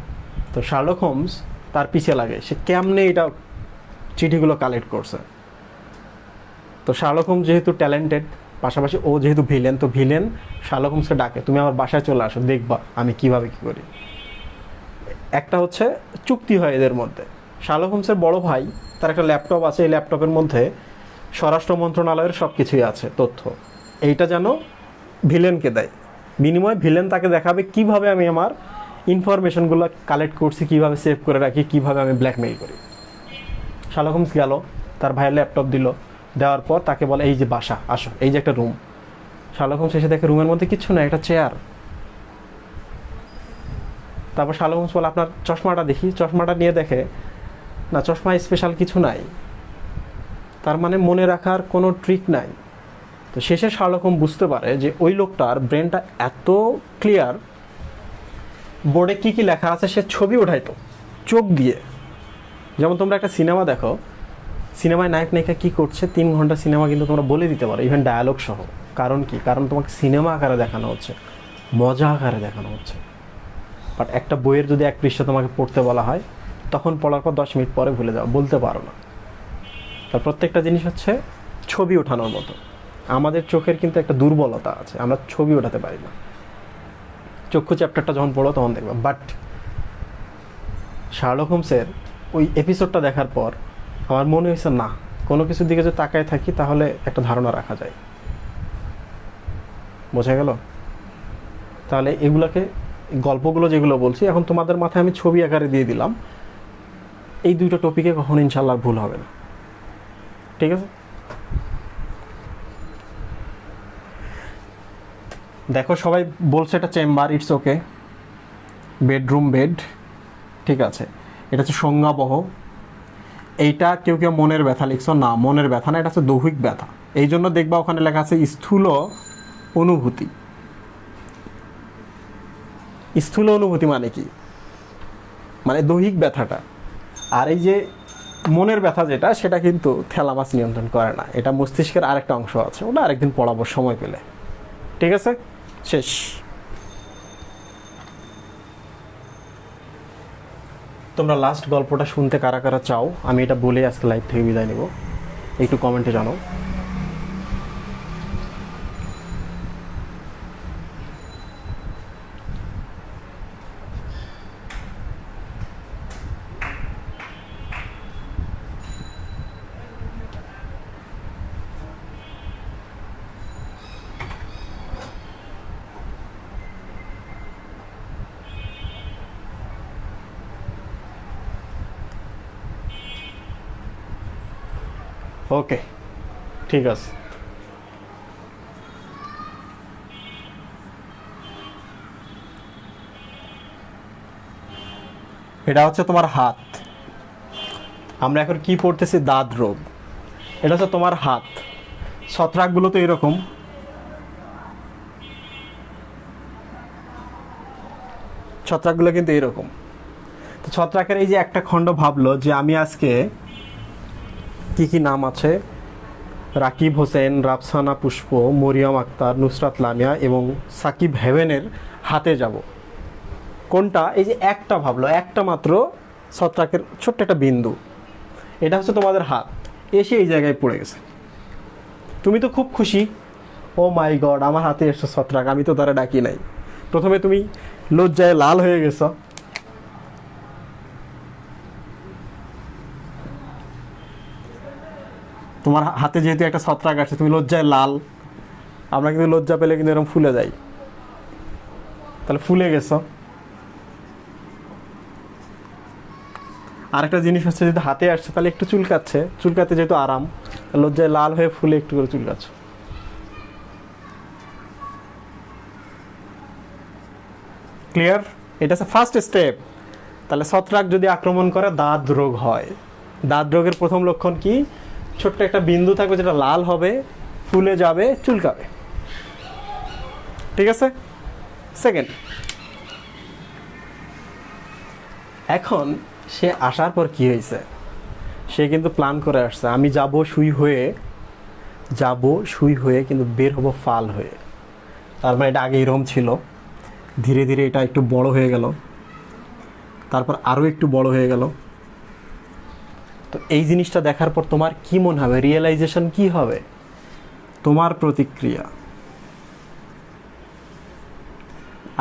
Speaker 1: তো শার্লক হোমস তার পিছে লাগে, সে কেমনে এটা চিঠিগুলো কালেক্ট করছে। তো শার্লক হোমস যেহেতু ট্যালেন্টেড, পাশাপাশি ও যেহেতু ভিলেন, তো ভিলেন শার্লক হোমসকে ডাকে, তুমি আমার বাসায় চলে আসো, দেখবা আমি কিভাবে কি করি। একটা হচ্ছে চুক্তি হয় এদের মধ্যে। শার্লক হোমসের বড় ভাই, তার একটা ল্যাপটপ আছে, এই ল্যাপটপের মধ্যে স্বরাষ্ট্র মন্ত্রণালয়ের সব কিছুই আছে তথ্য। এইটা যেন ভিলেনকে দেয়, বিনিময়ে ভিলেন তাকে দেখাবে কিভাবে আমি আমার ইনফরমেশনগুলো কালেক্ট করছি, কিভাবে সেভ করে রাখি, কিভাবে আমি ব্ল্যাকমেইল করি। শার্লক হোমস গেল, তার ভাইয়ের ল্যাপটপ দিল, দেওয়ার পর তাকে বলে এই যে বাসা, আসো, এই যে একটা রুম। শার্লক হোমস এসে দেখে রুমের মধ্যে কিচ্ছু না, একটা চেয়ার। তারপর শার্লক হোমস বলে আপনার চশমাটা দেখি। চশমাটা নিয়ে দেখে না, চশমায় স্পেশাল কিছু নাই, তার মানে মনে রাখার কোনো ট্রিক নাই। তো শেষে শার্লক হোমস বুঝতে পারে যে ওই লোকটার ব্রেনটা এত ক্লিয়ার, বোর্ডে কী কী লেখা আছে সে ছবি ওঠাইতো চোখ দিয়ে। যেমন তোমরা একটা সিনেমা দেখো, সিনেমায় নায়ক নায়িকা কী করছে, 3 ঘন্টা সিনেমা কিন্তু তোমরা বলে দিতে পারো, ইভেন ডায়ালগ সহ। কারণ কি? কারণ তোমাকে সিনেমা আকারে দেখানো হচ্ছে, মজা আকারে দেখানো হচ্ছে। বাট একটা বইয়ের যদি 1 পৃষ্ঠা তোমাকে পড়তে বলা হয়, তখন পড়ার পর 10 মিনিট পরে ভুলে যাও, বলতে পারো না। তার প্রত্যেকটা জিনিস হচ্ছে ছবি ওঠানোর মতো। আমাদের চোখের কিন্তু একটা দুর্বলতা আছে, আমরা ছবি ওঠাতে পারি না। চক্ষু চ্যাপ্টারটা যখন পড়ো তখন দেখবা। বাট শার্লক হোমসের ওই এপিসোডটা দেখার পর আমার মনে হয়েছে না, কোনো কিছুর দিকে যদি তাকায় থাকি তাহলে একটা ধারণা রাখা যায়। বোঝা গেল? তাহলে এগুলোকে, গল্পগুলো যেগুলো বলছি এখন তোমাদের মাথায় আমি ছবি আকারে দিয়ে দিলাম। এই 2টো টপিকে কখনো ইনশাল্লাহ ভুল হবে না, ঠিক আছে? দেখো সবাই বলছে এটা chamber, it's okay, bedroom, bed, ঠিক আছে। এটা হচ্ছে সংজ্ঞাবহ। এইটা কেউ কেউ মনের ব্যথা লিখছো, না মনের ব্যথা না, এটা হচ্ছে দৈহিক ব্যথা। এই জন্য দেখবা ওখানে লেখা আছে স্থূল অনুভূতি। স্থূল অনুভূতি মানে কি? মানে দৈহিক ব্যথাটা। আর এই যে মনের ব্যথা যেটা, সেটা কিন্তু থ্যালামাস নিয়ন্ত্রণ করে না, এটা মস্তিষ্কের আরেকটা অংশ আছে, ওটা আরেকদিন পড়াবো সময় পেলে, ঠিক আছে? শেষ। তোমরা লাস্ট গল্পটা শুনতে কারা কারা চাও, আমি এটা বলে আজকে লাইভ থেকে বিদায় নেব, একটু কমেন্টে জানাও। ওকে, ঠিক আছে। এটা হচ্ছে তোমার হাত। আমরা এখন কি পড়তেছি? দাঁত রোগ। এটা হচ্ছে তোমার হাত। ছত্রাকগুলো তো এরকম, ছত্রাকগুলো কিন্তু এরকম। তো ছত্রাকের এই যে একটা খণ্ড ভাবলো যে আমি আজকে কি কি নাম আছে, রাকিব হোসেন, রাফসানা পুষ্প, মরিয়ম আক্তার, নুসরাত লামিয়া এবং সাকিব হেভেনের হাতে যাব। কোনটা? এই যে একটা ভাবলো, একটা মাত্র ছত্রাকের ছোট্ট একটা বিন্দু, এটা হচ্ছে তোমাদের হাত, এসে এই জায়গায় পড়ে গেছে। তুমি তো খুব খুশি, ও মাই গড আমার হাতে এসছে ছত্রাক, আমি তো তারা ডাকি নাই। প্রথমে তুমি লজ্জায় লাল হয়ে গেছো, তোমার হাতে যেহেতু একটা ছত্রাক আসছে, তুমি লজ্জায় লাল। আমরা কিন্তু লজ্জা পেলে কিন্তু এরকম ফুলে যাই, তাহলে ফুলে গেছো। আরেকটা জিনিস হচ্ছে, যদি হাতে আসছে তাহলে একটু চুলকাচ্ছে, চুলকাতে যেহেতু আরাম, লজ্জায় লাল হয়ে ফুলে একটু করে চুলকাচ্ছ। ক্লিয়ার? এটা হচ্ছে ফার্স্ট স্টেপ। তাহলে ছত্রাক যদি আক্রমণ করে দাঁত রোগ হয়। দাঁত রোগের প্রথম লক্ষণ কি? ছোট্ট একটা বিন্দু থাকবে যেটা লাল হবে, ফুলে যাবে, চুলকাবে। ঠিক আছে? সেকেন্ড, এখন সে আসার পর কি হয়েছে? সে কিন্তু প্ল্যান করে আসছে, আমি যাব সুই হয়ে কিন্তু বের হব ফাল হয়ে। তার মানে এটা আগে এরকম ছিল, ধীরে ধীরে এটা একটু বড় হয়ে গেল, তারপর আরও একটু বড় হয়ে গেল। তো এই জিনিসটা দেখার পর তোমার কি মনে হবে? রিয়েলাইজেশন কি হবে? তোমার প্রতিক্রিয়া?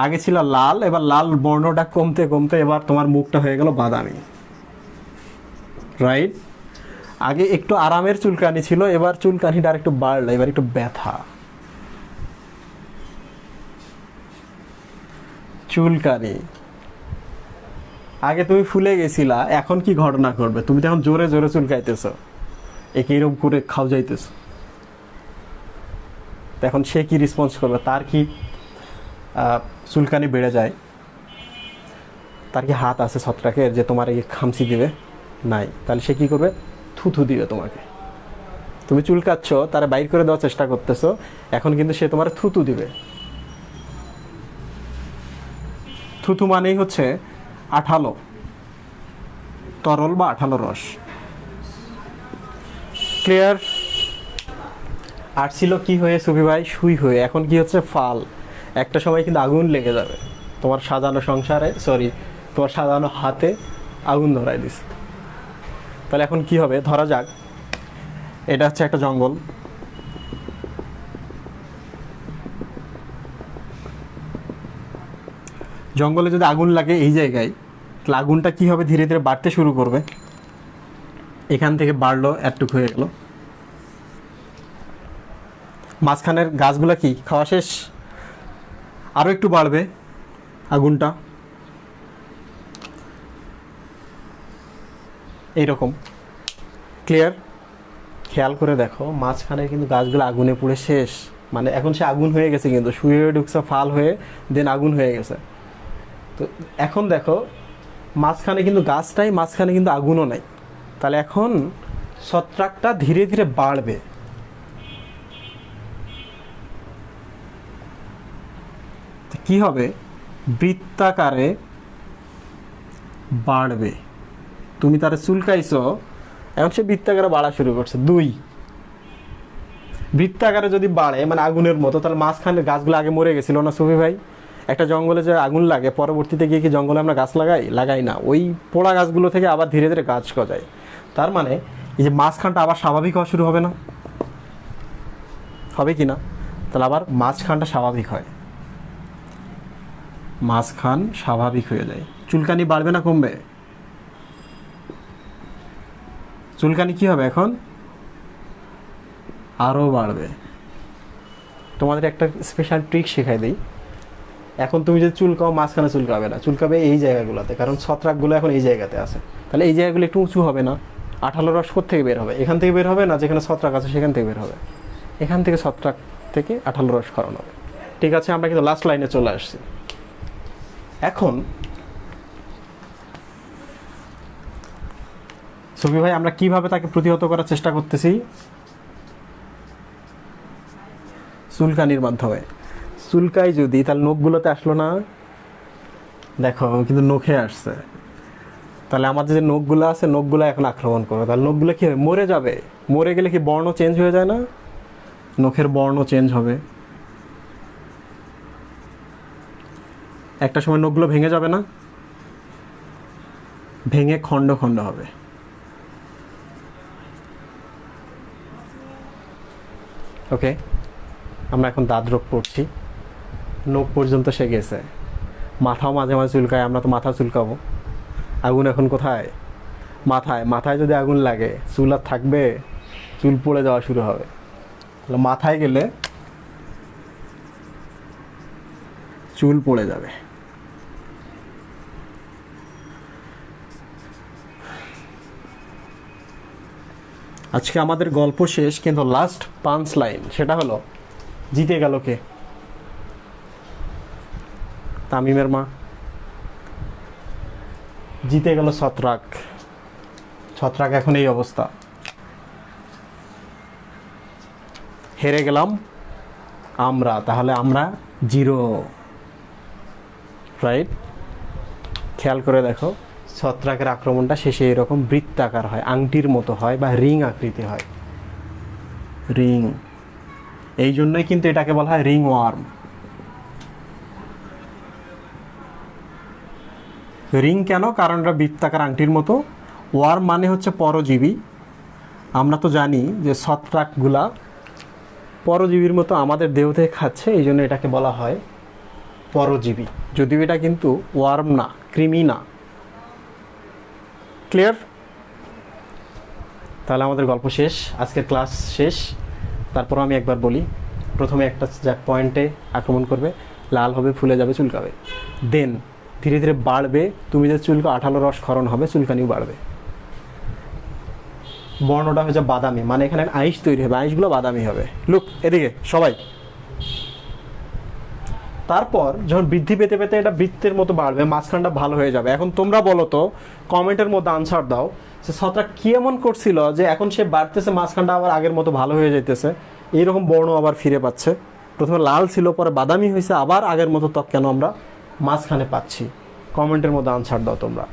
Speaker 1: আগে ছিল লাল, এবার লাল বর্ণটা কমতে কমতে এবার তোমার মুখটা হয়ে গেল বাদামি, রাইট? আগে একটু আরামের চুলকানি ছিল, এবার চুলকানিটা আর একটু বাড়লো, এবার একটু ব্যথা। চুলকানি। আগে তুমি ফুলে গেছিলা, এখন কি ঘটনা করবে? তুমি তো এখন জোরে জোরে চুলকাইতেছ, একে এরকম করে খাও যাইতেছ। এখন সে কি রেসপন্স করবে? তার কি চুলকানি বেড়ে যায়? তার কি হাত আছে ছত্রাকের যে তোমার এই খামচি দিবে? নাই। তাহলে সে কি করবে? থুথু দিবে তোমাকে। তুমি চুলকাচ্ছ, তারা বাইর করে দেওয়ার চেষ্টা করতেছো, এখন কিন্তু সে তোমার থুতু দিবে। থুতু মানেই হচ্ছে আঠালো, তরল বা আঠালো রস। ক্লিয়ার? আর ছিল কি হয়ে সুফি ভাই? সুই হয়ে। এখন কি হচ্ছে? ফাল। একটা সময় কিন্তু আগুন লেগে যাবে তোমার সাজানো সংসারে, তোমার সাজানো হাতে আগুন ধরাই দিছে। তাহলে এখন কি হবে? ধরা যাক এটা হচ্ছে একটা জঙ্গল, জঙ্গলে যদি আগুন লাগে এই জায়গায়, তাহলে আগুনটা কি হবে? ধীরে ধীরে বাড়তে শুরু করবে। এখান থেকে বাড়লো, এতটুকু হয়ে গেল। মাঝখানের গাছগুলো কি খাওয়া শেষ? আরও একটু বাড়বে আগুনটা, এইরকম। ক্লিয়ার? খেয়াল করে দেখো, মাঝখানে কিন্তু গাছগুলো আগুনে পুড়ে শেষ। মানে এখন সে আগুন হয়ে গেছে, কিন্তু শুয়ে ঢুকছে ফাল হয়ে, দেন আগুন হয়ে গেছে। তো এখন দেখো মাঝখানে কিন্তু গাছটাই, মাঝখানে কিন্তু আগুনও নাই। তাহলে এখন ছত্রাকটা ধীরে ধীরে বাড়বে। কি হবে? বৃত্তাকারে বাড়বে। তুমি তার চুলকাইছো, এখন সে বৃত্তাকারে বাড়া শুরু করছে। 2 বৃত্তাকারে যদি বাড়ে মানে আগুনের মতো, তাহলে মাঝখানে গাছগুলো আগে মরে গেছিল না সুফি ভাই? একটা জঙ্গলে যে আগুন লাগে, পরবর্তীতে গিয়ে কি জঙ্গলে আমরা গাছ লাগাই না? ওই পোড়া গাছগুলো থেকে আবার ধীরে ধীরে গাছ গজায়। তার মানে এই যে মাঝখানটা আবার স্বাভাবিক হওয়া শুরু হবে না? হবে কি না? তাহলে আবার মাঝখানটা স্বাভাবিক হয়, মাঝখান স্বাভাবিক হয়ে যায়। চুলকানি বাড়বে না কমবে? চুলকানি কি হবে এখন? আরও বাড়বে। তোমাদের একটা স্পেশাল ট্রিক শেখাই দিই। এখন তুমি যদি চুলকাও, মাঝখানে চুলকাবে না, চুলকাবে এই জায়গাগুলোতে, কারণ ছত্রাকগুলো এখন এই জায়গাতে আছে। তাহলে এই জায়গাগুলো একটু উঁচু হবে না? আঠালো রস থেকে বের হবে? এখান থেকে বের হবে না, যেখানে ছত্রাক আছে সেখান থেকে বের হবে। এখান থেকে ছত্রাক থেকে আঠালো রস ক্ষরণ হবে। ঠিক আছে, আমরা কিন্তু লাস্ট লাইনে চলে আসছি। এখন সুফি ভাই আমরা কিভাবে তাকে প্রতিহত করার চেষ্টা করতেছি? চুলকানির মাধ্যমে। চুলকাই যদি, তাহলে নখগুলোতে আসলো না? দেখো কিন্তু নখে আসছে। তাহলে আমাদের যে নখগুলো আছে, নখগুলো এখন আক্রমণ করবে। তাহলে নখগুলো কি হবে? মরে যাবে। মরে গেলে কি বর্ণ চেঞ্জ হয়ে যায় না? নখের বর্ণ চেঞ্জ হবে। একটা সময় নখগুলো ভেঙে যাবে না? ভেঙে খণ্ড খণ্ড হবে। ওকে, আমরা এখন দাঁত রোগ পড়ছি। নখ পর্যন্ত সে গেছে। মাথাও মাঝে মাঝে চুলকায়, আমরা তো মাথা চুলকাবো। আগুন এখন কোথায়? মাথায়। মাথায় যদি আগুন লাগে, চুল আর থাকবে? চুল পড়ে যাওয়া শুরু হবে। তাহলে মাথায় গেলে চুল পড়ে যাবে। আজকে আমাদের গল্প শেষ, কিন্তু লাস্ট 5 লাইন, সেটা হলো জিতে গেল কে? তামিমের মা। জিতে গেল ছত্রাক। ছত্রাক এখন এই অবস্থা। হেরে গেলাম আমরা, তাহলে আমরা 0। রাইট? খেয়াল করে দেখো, ছত্রাকের আক্রমণটা শেষে এরকম বৃত্তাকার হয়, আংটির মতো হয়, বা রিং আকৃতি হয়। রিং। এই জন্যই কিন্তু এটাকে বলা হয় রিং ওয়ার্ম। রিং কেন? কারণ এটা বৃত্তাকার আংটির মতো। ওয়ার্ম মানে হচ্ছে পরজীবী। আমরা তো জানি যে ছত্রাকগুলা পরজীবীর মতো আমাদের দেহ থেকে খাচ্ছে, এই জন্য এটাকে বলা হয় পরজীবী। যদিও এটা কিন্তু ওয়ার্ম না, কৃমি না। ক্লিয়ার? তাহলে আমাদের গল্প শেষ, আজকের ক্লাস শেষ। তারপর আমি একবার বলি, প্রথমে একটা পয়েন্টে আক্রমণ করবে, লাল হবে, ফুলে যাবে, চুলকাবে। দেন ধীরে ধীরে বাড়বে, তুমি যে চুলকা আঠালো রস ক্ষরণ হবে, চুলকানিও বাড়বে। বর্ণটা হচ্ছে বাদামি, মানে এখানে আইস তৈরি হবে, আইসগুলো বাদামি হবে। লুক এদিকে সবাই। তারপর যখন বৃদ্ধি পেতে পেতে এটা বৃত্তের মতো বাড়বে, মাঝখানটা ভালো হয়ে যাবে। এখন তোমরা বলো তো, কমেন্টের মধ্যে আনসার দাও যে ছত্রাক কি এমন করছিল যে এখন সে বাড়তেছে, মাঝখানটা আবার আগের মতো ভালো হয়ে যাইতেছে, এইরকম বর্ণ আবার ফিরে পাচ্ছে। প্রথমে লাল ছিল, পরে বাদামি হয়েছে, আবার আগের মতো ত্বক কেন আমরা মাঝখানে পাচ্ছি? কমেন্টের মধ্যে আনসার দাও তোমরা।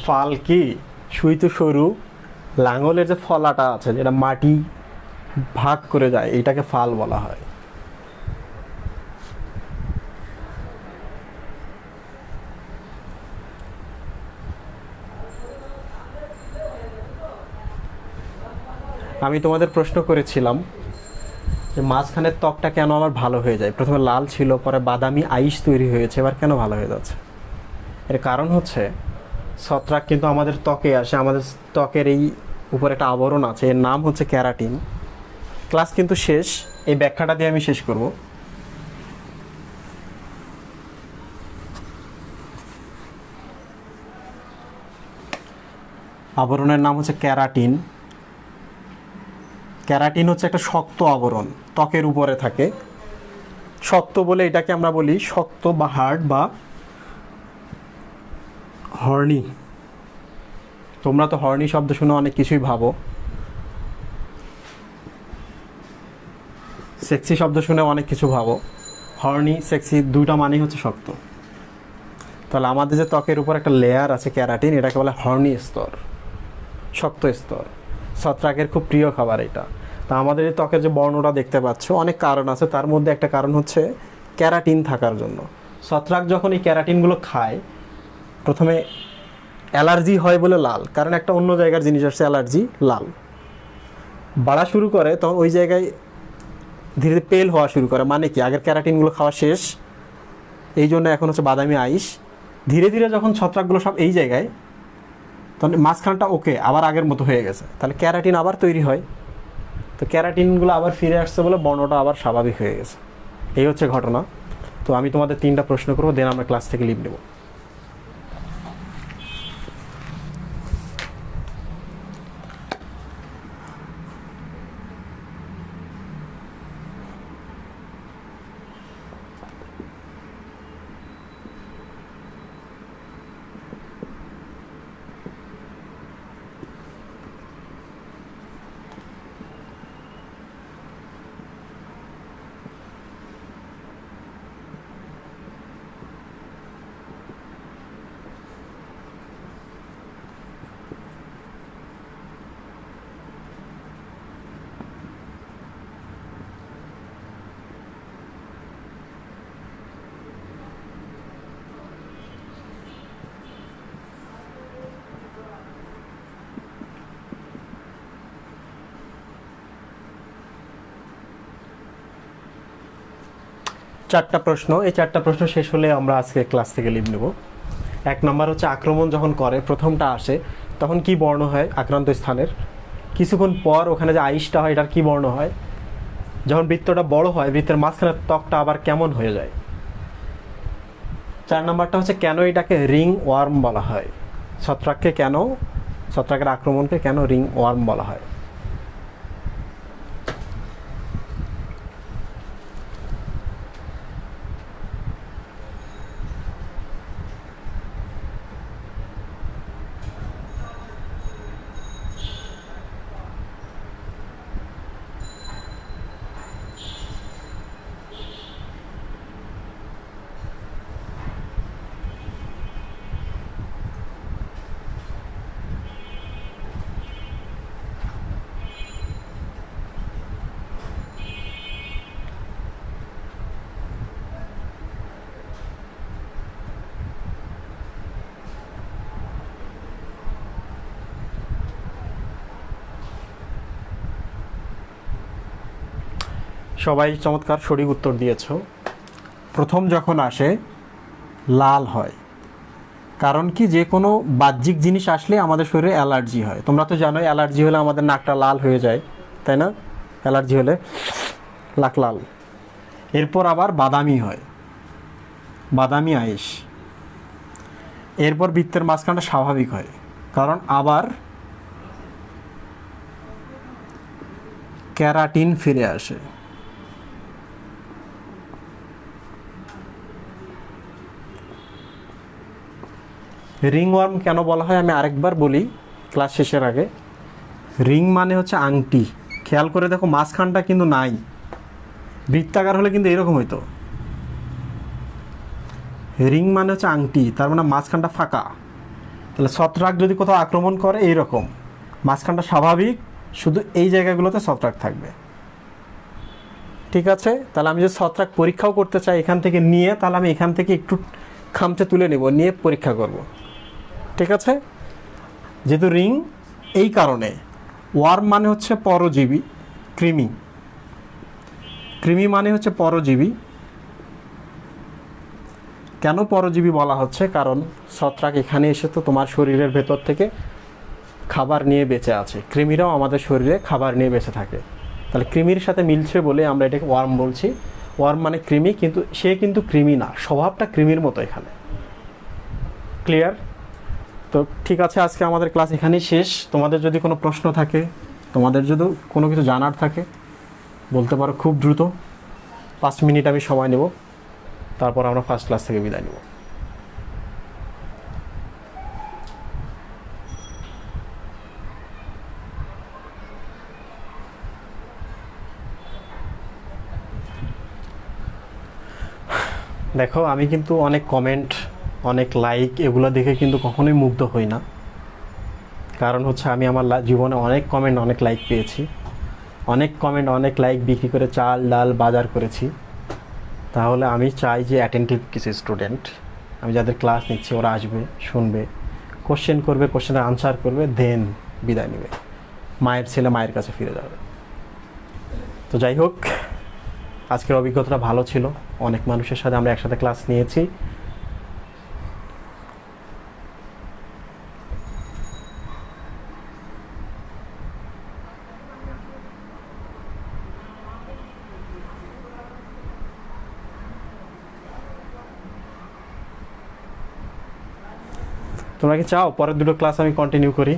Speaker 1: ফাল কি? সুই তো সরু, লাঙলের যে ফলাটা আছে, যেটা মাটি ভাগ করে যায়, এটাকে ফাল বলা হয়। আমি তোমাদের প্রশ্ন করেছিলাম যে মাঝখানের ত্বকটা কেন আবার ভালো হয়ে যায়? প্রথমে লাল ছিল, পরে বাদামি আইস তৈরি হয়েছে, এবার কেন ভালো হয়ে যাচ্ছে? এর কারণ হচ্ছে ছত্রাক কিন্তু আমাদের ত্বকে আসে, আমাদের ত্বকের এই উপরে একটা আবরণ আছে, এর নাম হচ্ছে ক্যারাটিন। ক্লাস কিন্তু শেষ, এই ব্যাখ্যাটা দিয়ে আমি শেষ করব। আবরণের নাম হচ্ছে ক্যারাটিন। ক্যারাটিন হচ্ছে একটা শক্ত আবরণ, ত্বকের উপরে থাকে। শক্ত বলে এটাকে আমরা বলি শক্ত বা হার্ড বা হর্নি। তোমরা তো হর্নি শব্দ শুনে অনেক কিছুই ভাবো, সেক্সি শব্দ শুনে অনেক কিছু ভাবো। হর্নি, সেক্সি দুইটা মানেই হচ্ছে শক্ত। তাহলে আমাদের যে ত্বকের উপর একটা লেয়ার আছে ক্যারাটিন, এটাকে বলে হর্নি স্তর, শক্ত স্তর। ছত্রাকের খুব প্রিয় খাবার এটা। তা আমাদের এই ত্বকের যে বর্ণটা দেখতে পাচ্ছ, অনেক কারণ আছে, তার মধ্যে একটা কারণ হচ্ছে ক্যারাটিন থাকার জন্য। ছত্রাক যখন এই ক্যারাটিনগুলো খায়, প্রথমে অ্যালার্জি হয় বলে লাল, কারণ একটা অন্য জায়গার জিনিস আসছে, অ্যালার্জি লাল। বাড়া শুরু করে তখন ওই জায়গায় ধীরে ধীরে পেল হওয়া শুরু করে, মানে কি আগের ক্যারাটিনগুলো খাওয়া শেষ, এই জন্য এখন হচ্ছে বাদামি আইস। ধীরে ধীরে যখন ছত্রাকগুলো সব এই জায়গায়, তখন মাঝখানটা ওকে আবার আগের মতো হয়ে গেছে, তাহলে ক্যারাটিন আবার তৈরি হয়। তো ক্যারাটিনগুলো আবার ফিরে আসছে বলে বর্ণটা আবার স্বাভাবিক হয়ে গেছে। এই হচ্ছে ঘটনা। তো আমি তোমাদের 3টা প্রশ্ন করবো, দেন আমরা ক্লাস থেকে লিভ নেব। চারটা প্রশ্ন, এই 4টা প্রশ্ন শেষ হলে আমরা আজকে ক্লাস থেকে লিভ নেব। 1 নম্বর হচ্ছে আক্রমণ যখন করে, প্রথমটা আসে তখন কি বর্ণ হয় আক্রান্ত স্থানের? কিছুক্ষণ পর ওখানে যে আইসটা হয় এটার কি বর্ণ হয়? যখন বৃত্তটা বড় হয়, বৃত্তের মাঝখানের ত্বকটা আবার কেমন হয়ে যায়? 4 নম্বরটা হচ্ছে কেন এটাকে রিং ওয়ার্ম বলা হয়? ছত্রাকের আক্রমণকে কেন রিং ওয়ার্ম বলা হয়? সবাই চমৎকার সঠিক উত্তর দিয়েছ। প্রথম যখন আসে লাল হয়, কারণ কি যে কোনো বাহ্যিক জিনিস আসলে আমাদের শরীরে অ্যালার্জি হয়। তোমরা তো জানোই অ্যালার্জি হলে আমাদের নাকটা লাল হয়ে যায়, তাই না? অ্যালার্জি হলে নাক লাল। এরপর আবার বাদামি হয়, বাদামি আইস। এরপর বৃত্তের মাঝখানটা স্বাভাবিক হয়, কারণ আবার ক্যারাটিন ফিরে আসে। রিংওয়ার্ম কেন বলা হয় আমি আরেকবার বলি ক্লাস শেষের আগে। রিং মানে হচ্ছে আংটি। খেয়াল করে দেখো মাঝখানটা কিন্তু নাই, বৃত্তাকার হলে কিন্তু এরকম হইতো। রিং মানে হচ্ছে আংটি, তার মানে মাঝখানটা ফাঁকা। তাহলে ছত্রাক যদি কোথাও আক্রমণ করে এইরকম, মাঝখানটা স্বাভাবিক, শুধু এই জায়গাগুলোতে ছত্রাক থাকবে। ঠিক আছে? তাহলে আমি যদি ছত্রাক পরীক্ষাও করতে চাই এখান থেকে নিয়ে, তাহলে আমি এখান থেকে একটু খামচে তুলে নেব, নিয়ে পরীক্ষা করব। ঠিক আছে? যেহেতু রিং, এই কারণে। ওয়ার্ম মানে হচ্ছে পরজীবী, কৃমি। কৃমি মানে হচ্ছে পরজীবী। কেন পরজীবী বলা হচ্ছে? কারণ ছত্রাক এখানে এসে তো তোমার শরীরের ভেতর থেকে খাবার নিয়ে বেঁচে আছে। কৃমিরাও আমাদের শরীরে খাবার নিয়ে বেঁচে থাকে, তাহলে কৃমির সাথে মিলছে বলে আমরা এটাকে ওয়ার্ম বলছি। ওয়ার্ম মানে কৃমি, কিন্তু সে কিন্তু কৃমি না, স্বভাবটা কৃমির মতো এখানে। ক্লিয়ার? তো ঠিক আছে, আজকে আমাদের ক্লাস এখানেই শেষ। তোমাদের যদি কোনো প্রশ্ন থাকে, তোমাদের যদি কোনো কিছু জানার থাকে বলতে পারো খুব দ্রুত। 5 মিনিট আমি সময় নেব, তারপর আমরা ফার্স্ট ক্লাস থেকে বিদায় নেব। দেখো আমি কিন্তু অনেক কমেন্ট, অনেক লাইক এগুলো দেখে কিন্তু কখনোই মুগ্ধ হই না। কারণ হচ্ছে আমি আমার জীবনে অনেক কমেন্ট, অনেক লাইক পেয়েছি। অনেক কমেন্ট, অনেক লাইক বিক্রি করে চাল ডাল বাজার করেছি। তাহলে আমি চাই যে অ্যাটেন্টিভ কিছু স্টুডেন্ট, আমি যাদের ক্লাস নিচ্ছি ওরা আসবে, শুনবে, কোশ্চেন করবে, কোশ্চেনের আনসার করবে, দেন বিদায় নেবে, মায়ের ছেলে মায়ের কাছে ফিরে যাবে। তো যাই হোক, আজকের অভিজ্ঞতাটা ভালো ছিল, অনেক মানুষের সাথে আমরা একসাথে ক্লাস নিয়েছি। তোমরা কি চাও পরের দুটো ক্লাস আমি কন্টিনিউ করি?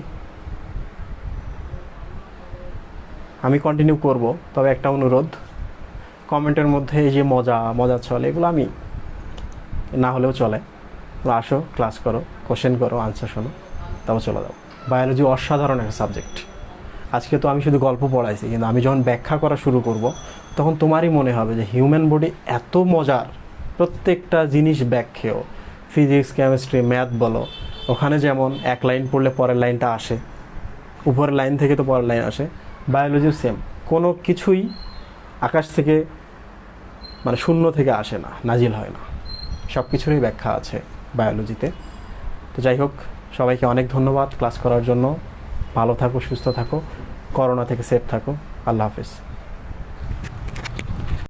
Speaker 1: আমি কন্টিনিউ করব, তবে একটা অনুরোধ, কমেন্টের মধ্যে এই যে মজা চলে এগুলো আমি না হলেও চলে, তোমরা আসো, ক্লাস করো, কোশ্চেন করো, আনসার শোনো, তারপর চলে যাও। বায়োলজি অসাধারণ একটা সাবজেক্ট। আজকে তো আমি শুধু গল্প পড়াইছি, কিন্তু আমি যখন ব্যাখ্যা করা শুরু করব তখন তোমারই মনে হবে যে হিউম্যান বডি এত মজার, প্রত্যেকটা জিনিস ব্যাখ্যেয়, ফিজিক্স, কেমিস্ট্রি, ম্যাথ বলো, ওখানে যেমন এক লাইন পড়লে পরের লাইনটা আসে, উপরের লাইন থেকে তো পরের লাইন আসে, বায়োলজিও সেম, কোনো কিছুই আকাশ থেকে মানে শূন্য থেকে আসে না, নাজিল হয় না, সব কিছুরই ব্যাখ্যা আছে বায়োলজিতে। তো যাই হোক, সবাইকে অনেক ধন্যবাদ ক্লাস করার জন্য। ভালো থাকো, সুস্থ থাকো, করোনা থেকে সেফ থাকো। আল্লাহ হাফেজ।